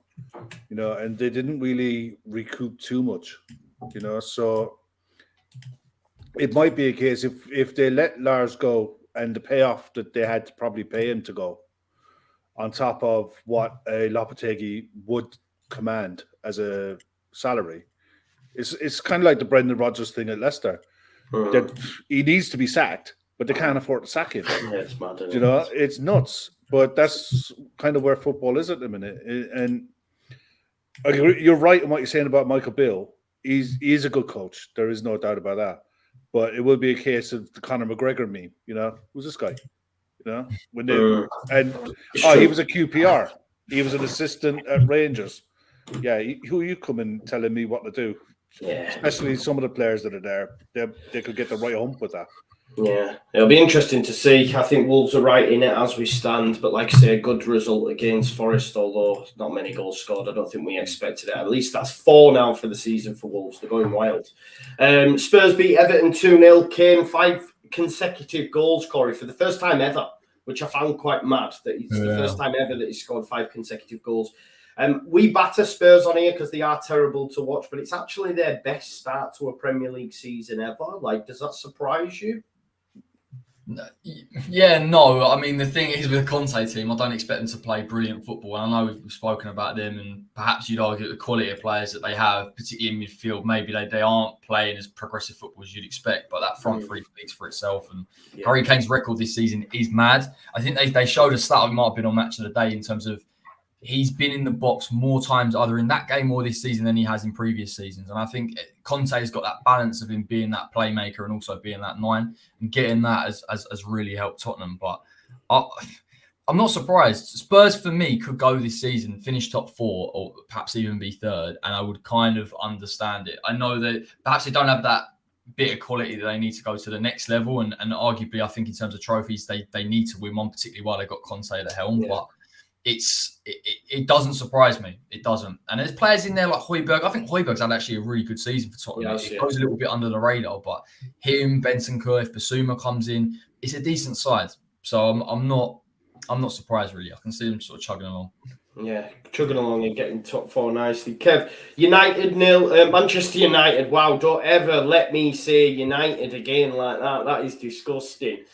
and they didn't really recoup too much, so it might be a case if they let Lars go and the payoff that they had to probably pay him to go on top of what a Lopetegui would command as a salary. It's kind of like the Brendan Rodgers thing at Leicester. That he needs to be sacked, but they can't afford to sack him. Yeah, it's mad, isn't You it? know, it's nuts. But that's kind of where football is at the minute. And you're right in what you're saying about Michael Beale. He's a good coach. There is no doubt about that. But it will be a case of the Conor McGregor meme. You know, who's this guy? You know, when they he was a QPR. He was an assistant at Rangers. Yeah, who are you coming telling me what to do? Yeah. Especially some of the players that are there, they could get the right hump with that. Yeah, it'll be interesting to see. I think Wolves are right in it as we stand, but like I say, a good result against Forest, although not many goals scored. I don't think we expected it. At least that's 4 now for the season for Wolves. They're going wild. Spurs beat Everton 2-0. Kane 5 consecutive goals, Corey, for the first time ever, which I found quite mad that it's the first time ever that he scored 5 consecutive goals. We batter Spurs on here because they are terrible to watch, but it's actually their best start to a Premier League season ever. Like, does that surprise you? Yeah, no. I mean, the thing is with the Conte team, I don't expect them to play brilliant football. And I know we've spoken about them, and perhaps you'd argue the quality of players that they have, particularly in midfield, maybe they aren't playing as progressive football as you'd expect. But that front three speaks for itself. And Harry Kane's record this season is mad. I think they showed a stat, it might have been on Match of the Day, in terms of he's been in the box more times either in that game or this season than he has in previous seasons. And I think Conte's got that balance of him being that playmaker and also being that 9, and getting that has really helped Tottenham. But I'm not surprised. Spurs, for me, could go this season, finish top 4 or perhaps even be 3rd, and I would kind of understand it. I know that perhaps they don't have that bit of quality that they need to go to the next level. And arguably, I think in terms of trophies, they need to win one, particularly while they've got Conte at the helm. Yeah. But it doesn't surprise me. It doesn't. And there's players in there like Højbjerg. I think Højbjerg's had actually a really good season for Tottenham. It goes a little bit under the radar, but him, Bentancur, if Basuma comes in, it's a decent side. So I'm not surprised really. I can see them sort of chugging along. Yeah, chugging along and getting top 4 nicely. Kev, United 0, Manchester United. Wow, don't ever let me say United again like that. That is disgusting.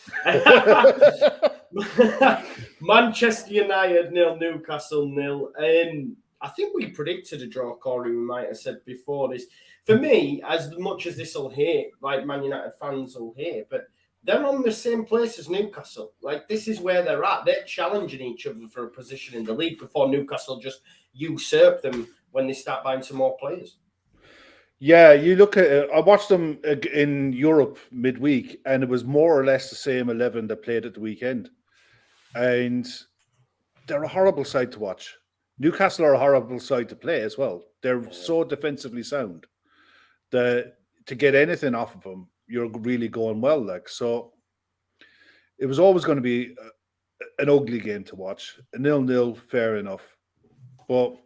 Manchester United 0, Newcastle 0. I think we predicted a draw, Corey. We might have said before this. For me, as much as this will hate, like Man United fans will hate, but they're on the same place as Newcastle. Like, this is where they're at. They're challenging each other for a position in the league before Newcastle just usurp them when they start buying some more players. Yeah, you look at it. I watched them in Europe midweek, and it was more or less the same 11 that played at the weekend. And they're a horrible side to watch. Newcastle are a horrible side to play as well. They're so defensively sound that to get anything off of them, you're really going well. Like, so it was always going to be an ugly game to watch. A 0-0, fair enough. But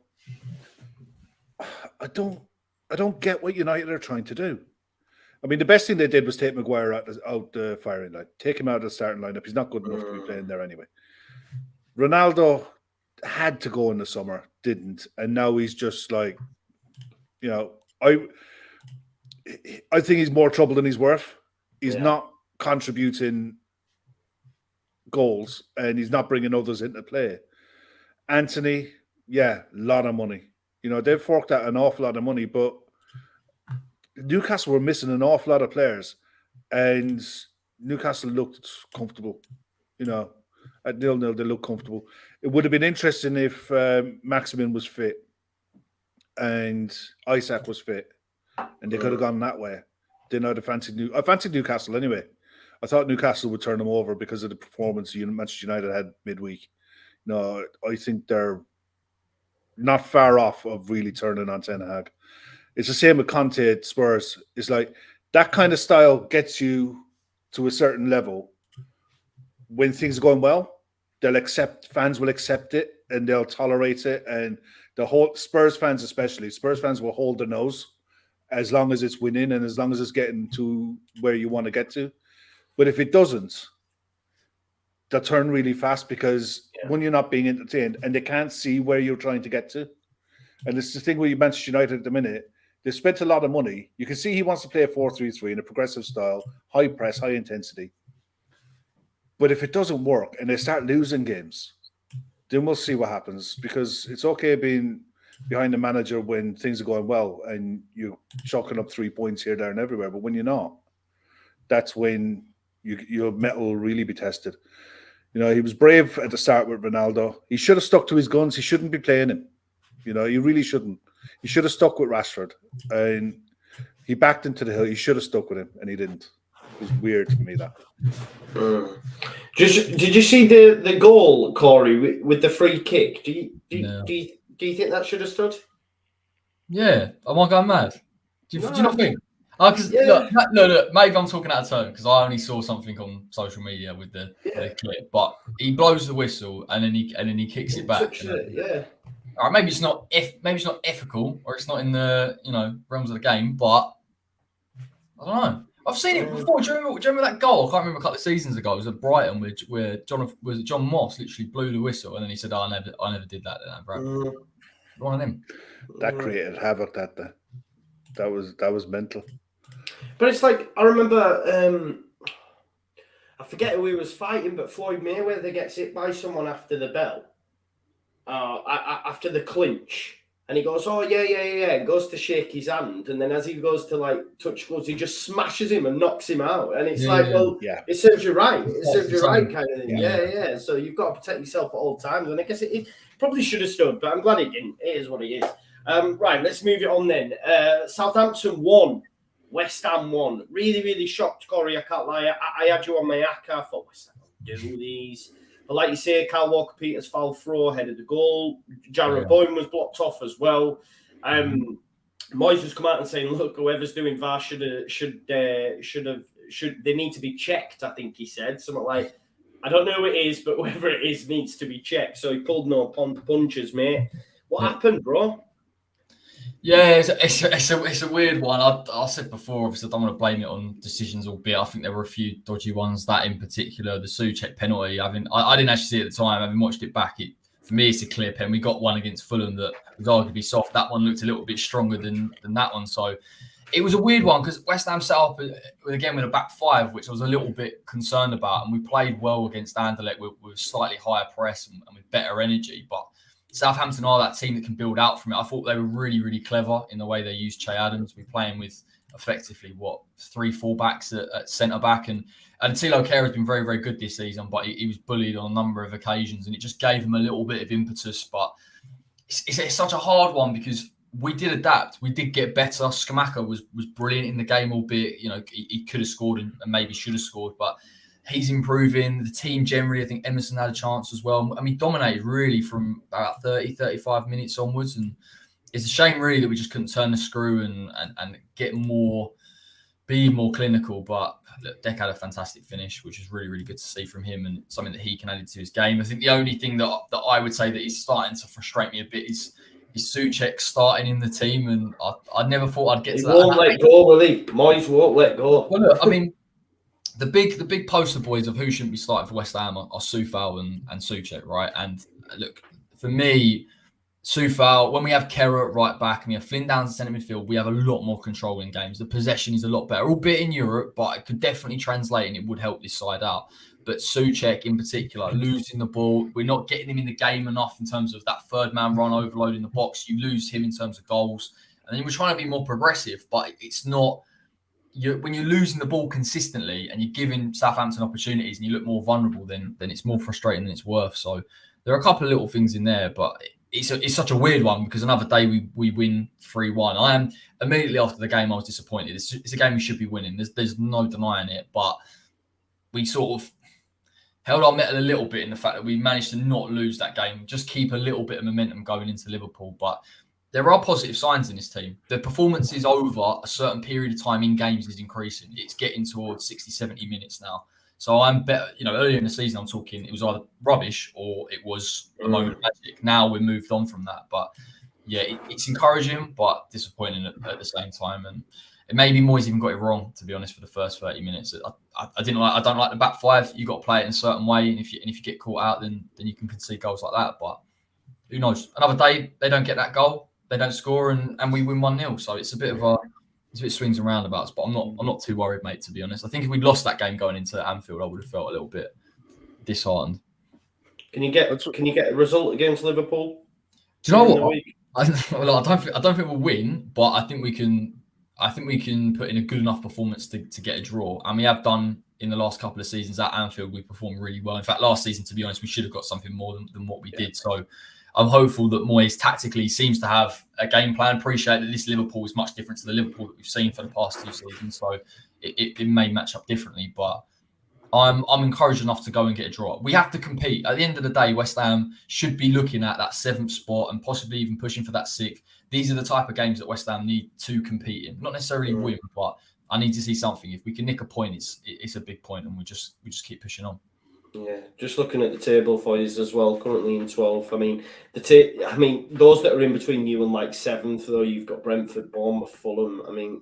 I don't get what United are trying to do. I mean, the best thing they did was take Maguire out the firing line. Take him out of the starting lineup. He's not good enough to be playing there anyway. Ronaldo had to go in the summer, didn't. And now he's just like, you know, I think he's more trouble than he's worth. He's not contributing goals, and he's not bringing others into play. Anthony, a lot of money. You know, they've forked out an awful lot of money, but Newcastle were missing an awful lot of players, and Newcastle looked comfortable. You know, at 0-0, they looked comfortable. It would have been interesting if Maximin was fit and Isaac was fit, and they could have gone that way. Then I fancied Newcastle anyway. I thought Newcastle would turn them over because of the performance Manchester United had midweek. No, I think they're not far off of really turning on Ten Hag. It's the same with Conte at Spurs. It's like that kind of style gets you to a certain level. When things are going well, fans will accept it and they'll tolerate it. And the whole Spurs fans will hold their nose as long as it's winning and as long as it's getting to where you want to get to. But if it doesn't, they'll turn really fast because when you're not being entertained and they can't see where you're trying to get to. And it's the thing with Manchester United at the minute. They've spent a lot of money. You can see he wants to play a 4-3-3 in a progressive style, high press, high intensity. But if it doesn't work and they start losing games, then we'll see what happens, because it's okay being behind the manager when things are going well and you're chalking up 3 points here, there, and everywhere. But when you're not, that's when your metal will really be tested. You know, he was brave at the start with Ronaldo. He should have stuck to his guns. He shouldn't be playing him. You know, he really shouldn't. He should have stuck with Rashford. And he backed into the hill. He should have stuck with him, and he didn't. It was weird for me, that. Did you see the goal, Corey, with the free kick? Do you think that should have stood? Yeah. Am I going mad? Do you not think? Because look, maybe I'm talking out of turn because I only saw something on social media with the clip. But he blows the whistle and then he kicks it back. All right, maybe it's not ethical or it's not in the realms of the game. But I don't know. I've seen it before. Do you remember that goal? I can't remember a couple of seasons ago. It was at Brighton where John Moss literally blew the whistle and then he said, "I never did that." One of them. That created havoc. That was mental. But it's like, I remember, I forget who he was fighting, but Floyd Mayweather gets hit by someone after the bell, after the clinch. And he goes, "Oh, yeah," goes to shake his hand. And then as he goes to, touch gloves, he just smashes him and knocks him out. And it's it serves you right. It serves you right kind of thing. Yeah. So you've got to protect yourself at all times. And I guess it probably should have stood, but I'm glad it didn't. It is what it is. Right, let's move it on then. Southampton 1, West Ham 1. Really, really shocked, Corey. I can't lie. I had you on my act. I thought West Ham do these. But like you say, Kyle Walker-Peters foul throw ahead of the goal. Jarrod Bowen was blocked off as well. Moyes has come out and saying, "Look, whoever's doing VAR should they need to be checked." I think he said something like, "I don't know who it is, but whoever it is needs to be checked." So he pulled no punches, mate. What happened, bro? Yeah, it's a weird one. I said before, obviously, I don't want to blame it on decisions, albeit I think there were a few dodgy ones. That in particular, the Souček penalty. I didn't actually see it at the time. Having watched it back, for me, it's a clear pen. We got one against Fulham that was arguably soft. That one looked a little bit stronger than that one. So it was a weird one because West Ham set up with a back five, which I was a little bit concerned about, and we played well against Anderlecht with slightly higher press and with better energy, but Southampton are that team that can build out from it. I thought they were really, really clever in the way they used Che Adams. We're playing with effectively 3 full-backs at centre-back. And Tilo Kehrer has been very, very good this season, but he was bullied on a number of occasions and it just gave him a little bit of impetus. But it's such a hard one because we did adapt. We did get better. Skamaka was brilliant in the game, albeit, he could have scored and maybe should have scored, but he's improving. The team generally, I think Emerson had a chance as well. I mean, dominated really from about 30, 35 minutes onwards. And it's a shame really that we just couldn't turn the screw and be more clinical. But look, Dec had a fantastic finish, which is really, really good to see from him and something that he can add to his game. I think the only thing that I would say that is starting to frustrate me a bit is Souček starting in the team. And I never thought I'd get to that. He won't let go, will he? Moyes won't let go. Well, look, I mean, the big poster boys of who shouldn't be starting for West Ham are Soufal and Souček, right? And look, for me, Soufal, when we have Kehrer at right back and we have Flynn down to centre midfield, we have a lot more control in games. The possession is a lot better, albeit in Europe, but it could definitely translate and it would help this side out. But Souček in particular, losing the ball, we're not getting him in the game enough in terms of that third man run overloading the box. You lose him in terms of goals. And then we're trying to be more progressive, but it's not. When you're losing the ball consistently and you're giving Southampton opportunities and you look more vulnerable, then it's more frustrating than it's worth. So there are a couple of little things in there, but it's such a weird one because another day we win 3-1. I am immediately after the game I was disappointed. It's a game we should be winning. There's no denying it, but we sort of held our mettle a little bit in the fact that we managed to not lose that game, just keep a little bit of momentum going into Liverpool. But there are positive signs in this team. The performances over a certain period of time in games is increasing. It's getting towards 60, 70 minutes now. So I'm better, earlier in the season, I'm talking it was either rubbish or it was a moment of magic. Now we're moved on from that. But yeah, it's encouraging, but disappointing at the same time. And maybe Moyes even got it wrong, to be honest, for the first 30 minutes. I don't like the back five. You've got to play it in a certain way. And if you get caught out, then you can concede goals like that. But who knows? Another day, they don't get that goal. They don't score and we win 1-0. So it's a bit swings and roundabouts, but I'm not too worried, mate, to be honest. I think if we'd lost that game going into Anfield, I would have felt a little bit disheartened. Can you get a result against Liverpool? Do you know what? I don't think we'll win, but I think we can I think we can put in a good enough performance to get a draw. And we have done in the last couple of seasons at Anfield. We performed really well. In fact, last season, to be honest, we should have got something more than what we did. So I'm hopeful that Moyes tactically seems to have a game plan. Appreciate that this Liverpool is much different to the Liverpool that we've seen for the past 2 seasons. So it may match up differently, but I'm encouraged enough to go and get a draw. We have to compete. At the end of the day, West Ham should be looking at that 7th spot and possibly even pushing for that 6th. These are the type of games that West Ham need to compete in. Not necessarily win, but I need to see something. If we can nick a point, it's a big point, and we just keep pushing on. Yeah, just looking at the table for you as well. Currently in 12th. I mean, those that are in between you and like 7th, though, you've got Brentford, Bournemouth, Fulham. I mean,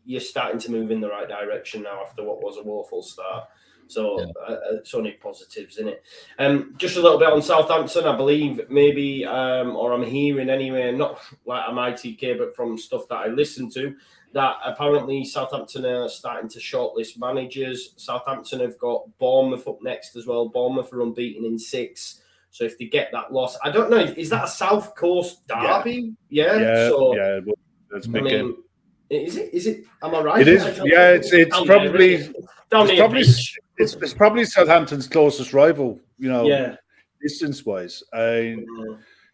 you're starting to move in the right direction now after what was a woeful start. So it's only positives, isn't it? Just a little bit on Southampton, I believe maybe, or I'm hearing anyway, not like I'm ITK, but from stuff that I listen to, that apparently Southampton are starting to shortlist managers. Southampton have got Bournemouth up next as well. Bournemouth are unbeaten in 6. So if they get that loss, I don't know, is that a South Coast derby? Yeah. So, that's a big game. Is it? Am I right? It is. It's probably Southampton's closest rival. Distance-wise,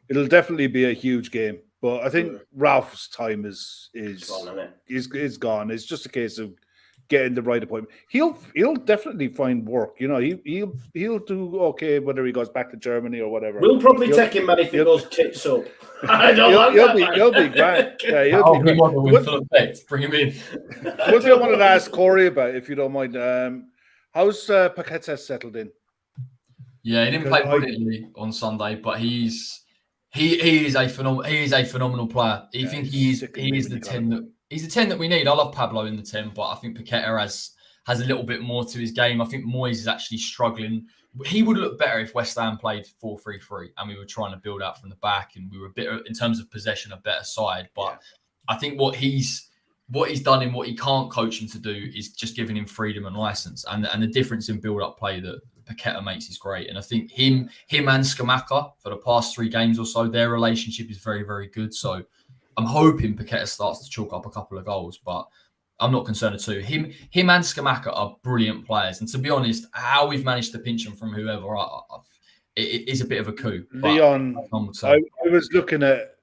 it'll definitely be a huge game. But I think Ralph's time is gone. It's just a case of getting the right appointment. He'll definitely find work. He'll do okay whether he goes back to Germany or whatever. We'll probably take him, man, if he goes tits up. I don't like that. He'll be great. Yeah, he'll be great. Bring him in. One thing I wanted to ask Corey about, if you don't mind, how's Paqueta settled in? Yeah, he didn't play brilliantly on Sunday, but he is a phenomenal player. I think he is the 10 he's the 10 that we need. I love Pablo in the 10, but I think Paqueta has a little bit more to his game. I think Moyes is actually struggling. He would look better if West Ham played 4-3-3 and we were trying to build out from the back and we were a bit, in terms of possession, a better side. But I think what he's done and what he can't coach him to do is just giving him freedom and license. And the difference in build-up play that Paqueta makes is great. And I think him and Scamacca for the past 3 games or so, their relationship is very, very good. So I'm hoping Paqueta starts to chalk up a couple of goals, but I'm not concerned at all. Him and Scamacca are brilliant players. And to be honest, how we've managed to pinch them from whoever, it is a bit of a coup. Leon, I was looking at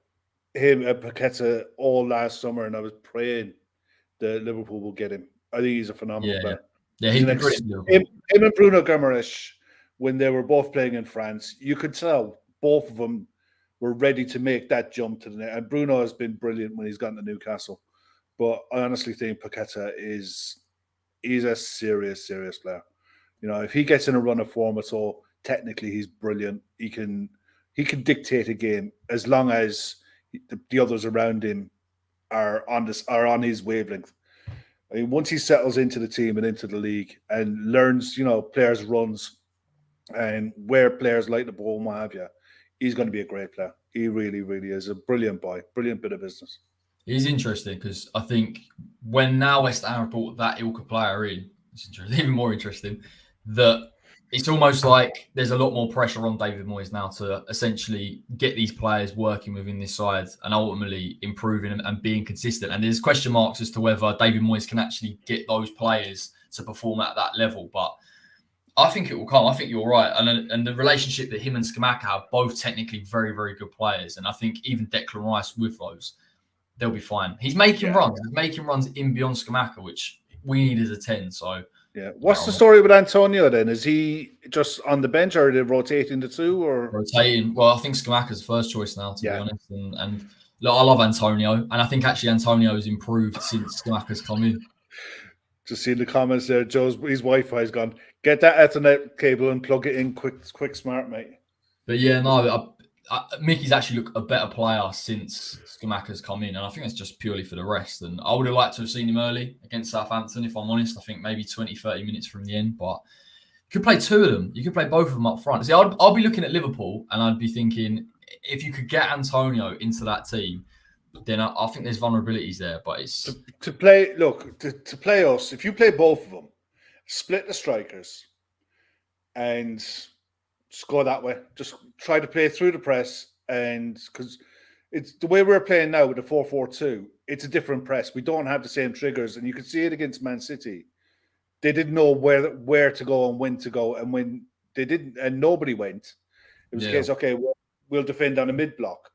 him at Paqueta all last summer, and I was praying that Liverpool will get him. I think he's a phenomenal player. Yeah, he's been great. Him and Bruno Guimaraes, when they were both playing in France, you could tell both of them were ready to make that jump to the net. And Bruno has been brilliant when he's gotten to Newcastle. But I honestly think Paqueta is a serious player. If he gets in a run of form at all, technically he's brilliant. He can dictate a game as long as the others around him are on his wavelength. I mean, once he settles into the team and into the league and learns, players' runs and where players like the ball and what have you, he's going to be a great player. He really, really is a brilliant boy, brilliant bit of business. He's interesting because I think when now West Ham brought that ilk of player in, it's even more interesting, that it's almost like there's a lot more pressure on David Moyes now to essentially get these players working within this side and ultimately improving and being consistent. And there's question marks as to whether David Moyes can actually get those players to perform at that level. But I think it will come. I think you're right. And the relationship that him and Scamacca have, both technically very, very good players. And I think even Declan Rice with those, they'll be fine. He's making runs. He's making runs in beyond Scamacca, which we need as a 10. So what's the story with Antonio then? Is he just on the bench, or are they rotating the two? Or rotating? Well, I think Scamacca's first choice now, to be honest. And look, I love Antonio, and I think actually Antonio has improved since Scamacca's come in. Just see in the comments there, his Wi-Fi's gone. Get that Ethernet cable and plug it in quick, smart, mate. But yeah, no, Mickey's actually looked a better player since Scamacca's come in, and I think it's just purely for the rest. And I would have liked to have seen him early against Southampton, if I'm honest. I think maybe 20, 30 minutes from the end, but you could play 2 of them. You could play both of them up front. See, I'll be looking at Liverpool, and I'd be thinking, if you could get Antonio into that team, then I think there's vulnerabilities there. But it's to play us. If you play both of them, split the strikers, and just go that way. Just try to play through the press, and because it's the way we're playing now with the 4-4-2, it's a different press. We don't have the same triggers, and you can see it against Man City. They didn't know where to go and when to go, and when they didn't, and nobody went. It was a case, okay, we'll defend on a mid block.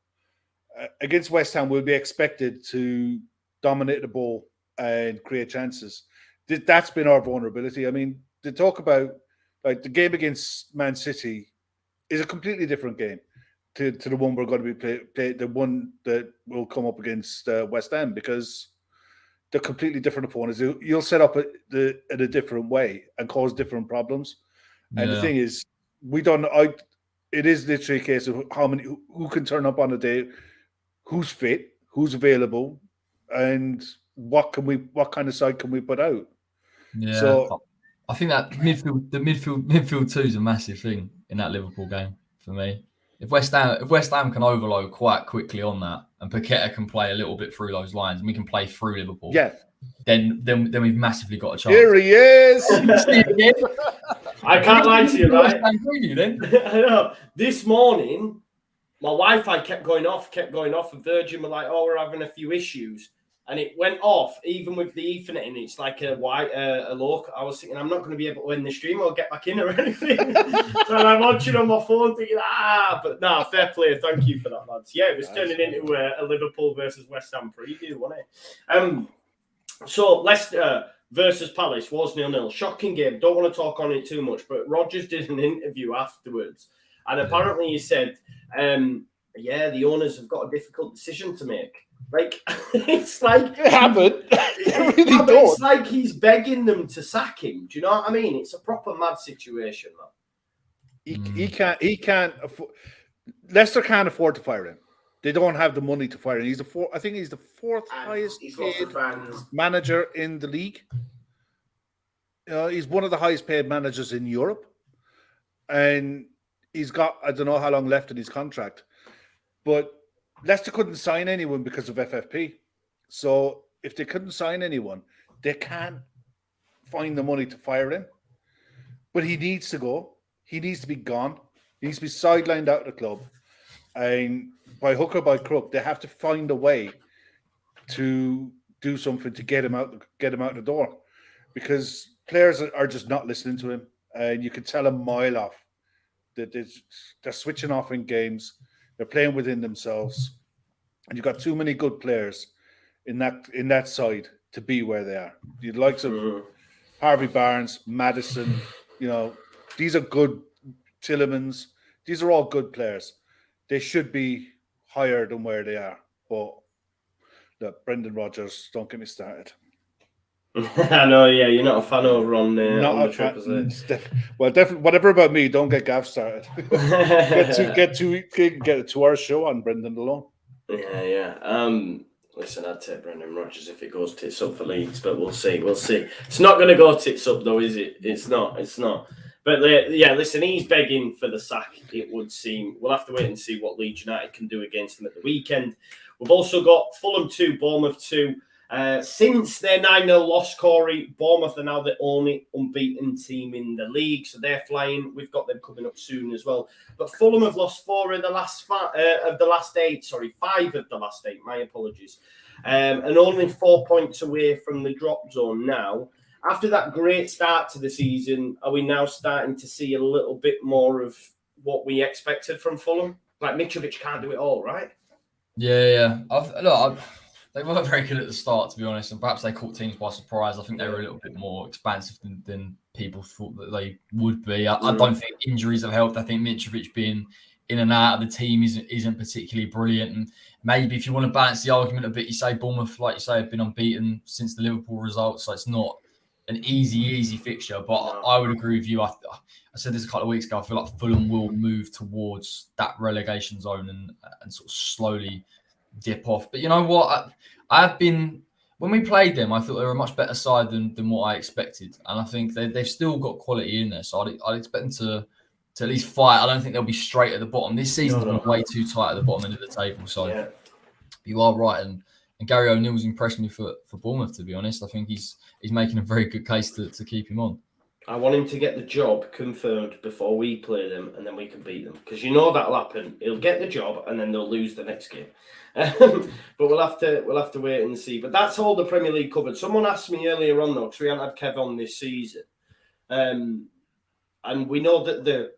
Against West Ham, we'll be expected to dominate the ball and create chances. That's been our vulnerability. I mean, to talk about like the game against Man City is a completely different game to the one we're going to be play the one that will come up against West Ham, because they're completely different opponents. You'll set up in a different way and cause different problems. And the thing is, it is literally a case of who can turn up on a day, who's fit, who's available, and what kind of side can we put out? Yeah. So I think that midfield two is a massive thing in that Liverpool game for me. If West Ham can overload quite quickly on that, and Paqueta can play a little bit through those lines, and we can play through Liverpool, then we've massively got a chance. Here he is. I can't lie to you, right? Then. I know. This morning, my Wi-Fi kept going off, and Virgin were like, "Oh, we're having a few issues." And it went off, even with the Ethernet in. It's like a local. I was thinking, I'm not going to be able to end the stream or get back in or anything. So I'm watching on my phone thinking, but no, fair play. Thank you for that, lads. Yeah, it was turning into a Liverpool versus West Ham preview, wasn't it? So Leicester versus Palace was 0-0. Shocking game. Don't want to talk on it too much, but Rodgers did an interview afterwards. And apparently he said, the owners have got a difficult decision to make. Like, it's like they haven't. It's like he's begging them to sack him. Do you know what I mean? It's a proper mad situation, man. He can't afford. Leicester can't afford to fire him. They don't have the money to fire him. I think he's the fourth highest paid manager in the league. He's one of the highest paid managers in Europe, and he's got, I don't know how long left in his contract, but Leicester couldn't sign anyone because of FFP. So if they couldn't sign anyone, they can't find the money to fire him. But he needs to go. He needs to be gone. He needs to be sidelined out of the club. And by hook or by crook, they have to find a way to do something to get him out the door, because players are just not listening to him, and you can tell a mile off that they're switching off in games. They're playing within themselves, and you've got too many good players in that side to be where they are. The likes of Harvey Barnes, Maddison, these are good. Tillemans, these are all good players. They should be higher than where they are. But look, Brendan Rodgers, don't get me started. I know, yeah, you're not a fan over on the trip, is it? Well, definitely, whatever about me, don't get Gav started. get a 2-hour show on Brendan alone. Yeah. Listen, I'd take Brendan Rodgers if it goes tits up for Leeds, but we'll see. It's not going to go tits up, though, is it? It's not. But listen, he's begging for the sack, it would seem. We'll have to wait and see what Leeds United can do against them at the weekend. We've also got Fulham 2, Bournemouth 2. Since their 9-0 loss, Corey, Bournemouth are now the only unbeaten team in the league, so they're flying. We've got them coming up soon as well. But Fulham have lost 4 of the last 5 of the last 8. My apologies. And only 4 points away from the drop zone now. After that great start to the season, are we now starting to see a little bit more of what we expected from Fulham? Like, Mitrovic can't do it all, right? Yeah. They weren't very good at the start, to be honest, and perhaps they caught teams by surprise. I think they were a little bit more expansive than people thought that they would be. I don't think injuries have helped. I think Mitrovic being in and out of the team isn't particularly brilliant. And maybe if you want to balance the argument a bit, you say Bournemouth, like you say, have been unbeaten since the Liverpool results, so it's not an easy fixture. But I would agree with you. I said this a couple of weeks ago. I feel like Fulham will move towards that relegation zone and sort of slowly dip off. But you know what? When we played them, I thought they were a much better side than what I expected. And I think they've still got quality in there. So I'd expect them to at least fight. I don't think they'll be straight at the bottom. This season's been way too tight at the bottom end of the table. So you are right. And Gary O'Neill's impressed me for Bournemouth, to be honest. I think he's making a very good case to keep him on. I want him to get the job confirmed before we play them, and then we can beat them. Because you know that'll happen. He'll get the job, and then they'll lose the next game. But we'll have to wait and see. But that's all the Premier League covered. Someone asked me earlier on though, because we haven't had Kev on this season, and we know that the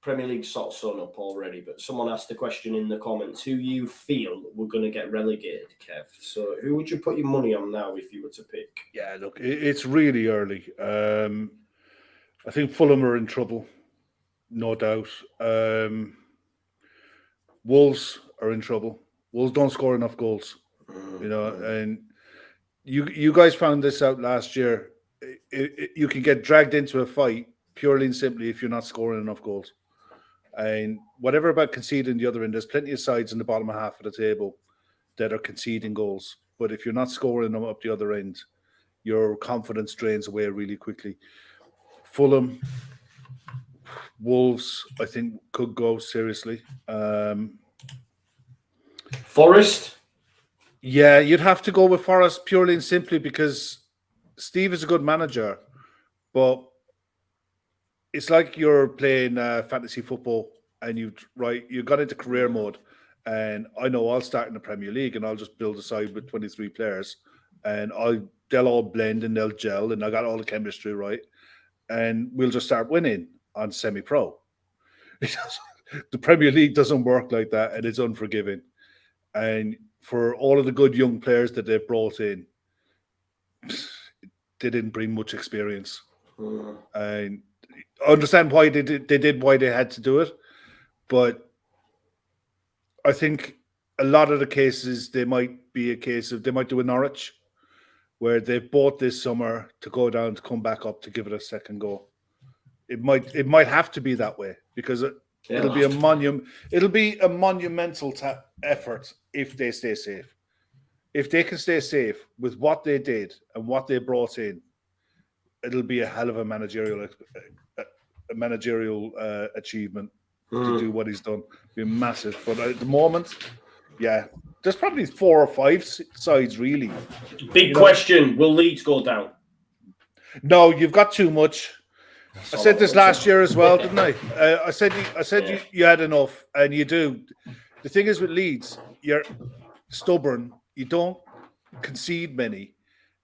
Premier League sort of sewn up already. But someone asked a question in the comments: who you feel we're going to get relegated, Kev? So who would you put your money on now if you were to pick? Yeah, look, it's really early. I think Fulham are in trouble, no doubt. Wolves are in trouble. Wolves don't score enough goals, and you guys found this out last year. You can get dragged into a fight purely and simply if you're not scoring enough goals. And whatever about conceding the other end, there's plenty of sides in the bottom half of the table that are conceding goals. But if you're not scoring them up the other end, your confidence drains away really quickly. Fulham, Wolves, I think, could go seriously. Forest? Yeah, you'd have to go with Forest purely and simply because Steve is a good manager, but it's like you're playing fantasy football and you got into career mode. And I know I'll start in the Premier League and I'll just build a side with 23 players and they'll all blend and they'll gel and I got all the chemistry right. And we'll just start winning on semi-pro. The Premier League doesn't work like that and it's unforgiving. And for all of the good young players that they've brought in, they didn't bring much experience. And I understand why they did why they had to do it. But I think a lot of the cases, they might do a Norwich where they've bought this summer to go down to come back up to give it a second go. It might have to be that way because it'll be a monumental effort if they stay safe. If they can stay safe with what they did and what they brought in, it'll be a hell of a managerial achievement to do what he's done. It'll be massive. But at the moment, yeah, there's probably 4 or 5 sides really. Big question: will Leeds go down? No, you've got too much. I said this last year as well, didn't I? I said you had enough, and you do. The thing is with Leeds, you're stubborn. You don't concede many,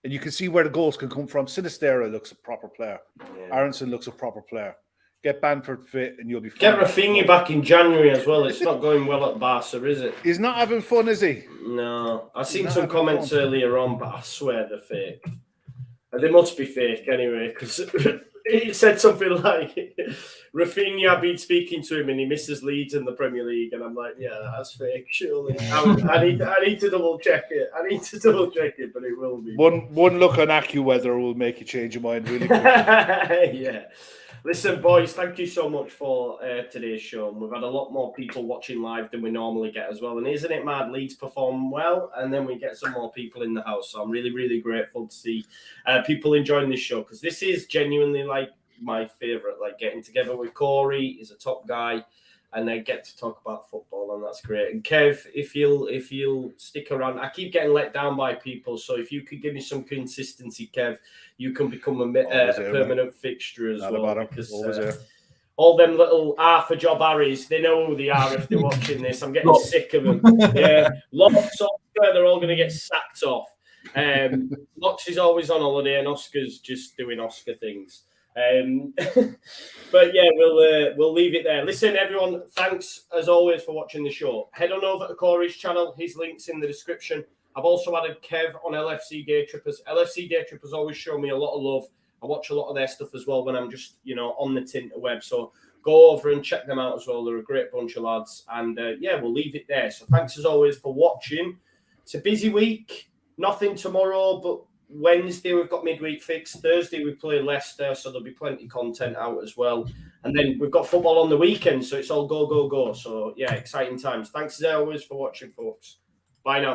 and you can see where the goals can come from. Sinistera looks a proper player. Yeah. Aronson looks a proper player. Get Bamford fit, and you'll be fine. Get Rafinha back in January as well. It's not going well at Barca, is it? He's not having fun, is he? No. I've seen some comments earlier on, but I swear they're fake. They must be fake anyway, because he said something like, Rafinha, I've been speaking to him and he misses Leeds in the Premier League. And I'm like, yeah, that's fake, surely. I need to double check it. But it will be. One look on AccuWeather will make you change your mind really quick. Yeah. Listen, boys, thank you so much for today's show. We've had a lot more people watching live than we normally get as well. And isn't it mad? Leeds perform well, and then we get some more people in the house. So I'm really, really grateful to see people enjoying this show because this is genuinely like my favourite. Like getting together with Corey, he's a top guy, and they get to talk about football, and that's great. And Kev, if you'll stick around, I keep getting let down by people. So if you could give me some consistency, Kev, you can become a permanent fixture as well. Because all them little half a job Harrys, they know who they are if they're watching this. I'm getting sick of them. Yeah, Locks, Oscar, they're all going to get sacked off. Locks is always on holiday, and Oscar's just doing Oscar things. But yeah, we'll leave it there. Listen, everyone, thanks as always for watching the show. Head on over to Corey's channel. His link's in the description. I've also added Kev on LFC Day Trippers. LFC Day Trippers always show me a lot of love. I watch a lot of their stuff as well when I'm just, on the Tinterweb. So go over and check them out as well. They're a great bunch of lads. And yeah, we'll leave it there. So thanks as always for watching. It's a busy week. Nothing tomorrow, but Wednesday we've got midweek fixed. Thursday we play Leicester, so there'll be plenty of content out as well. And then we've got football on the weekend, so it's all go, go, go. So yeah, exciting times. Thanks as always for watching, folks. Bye now.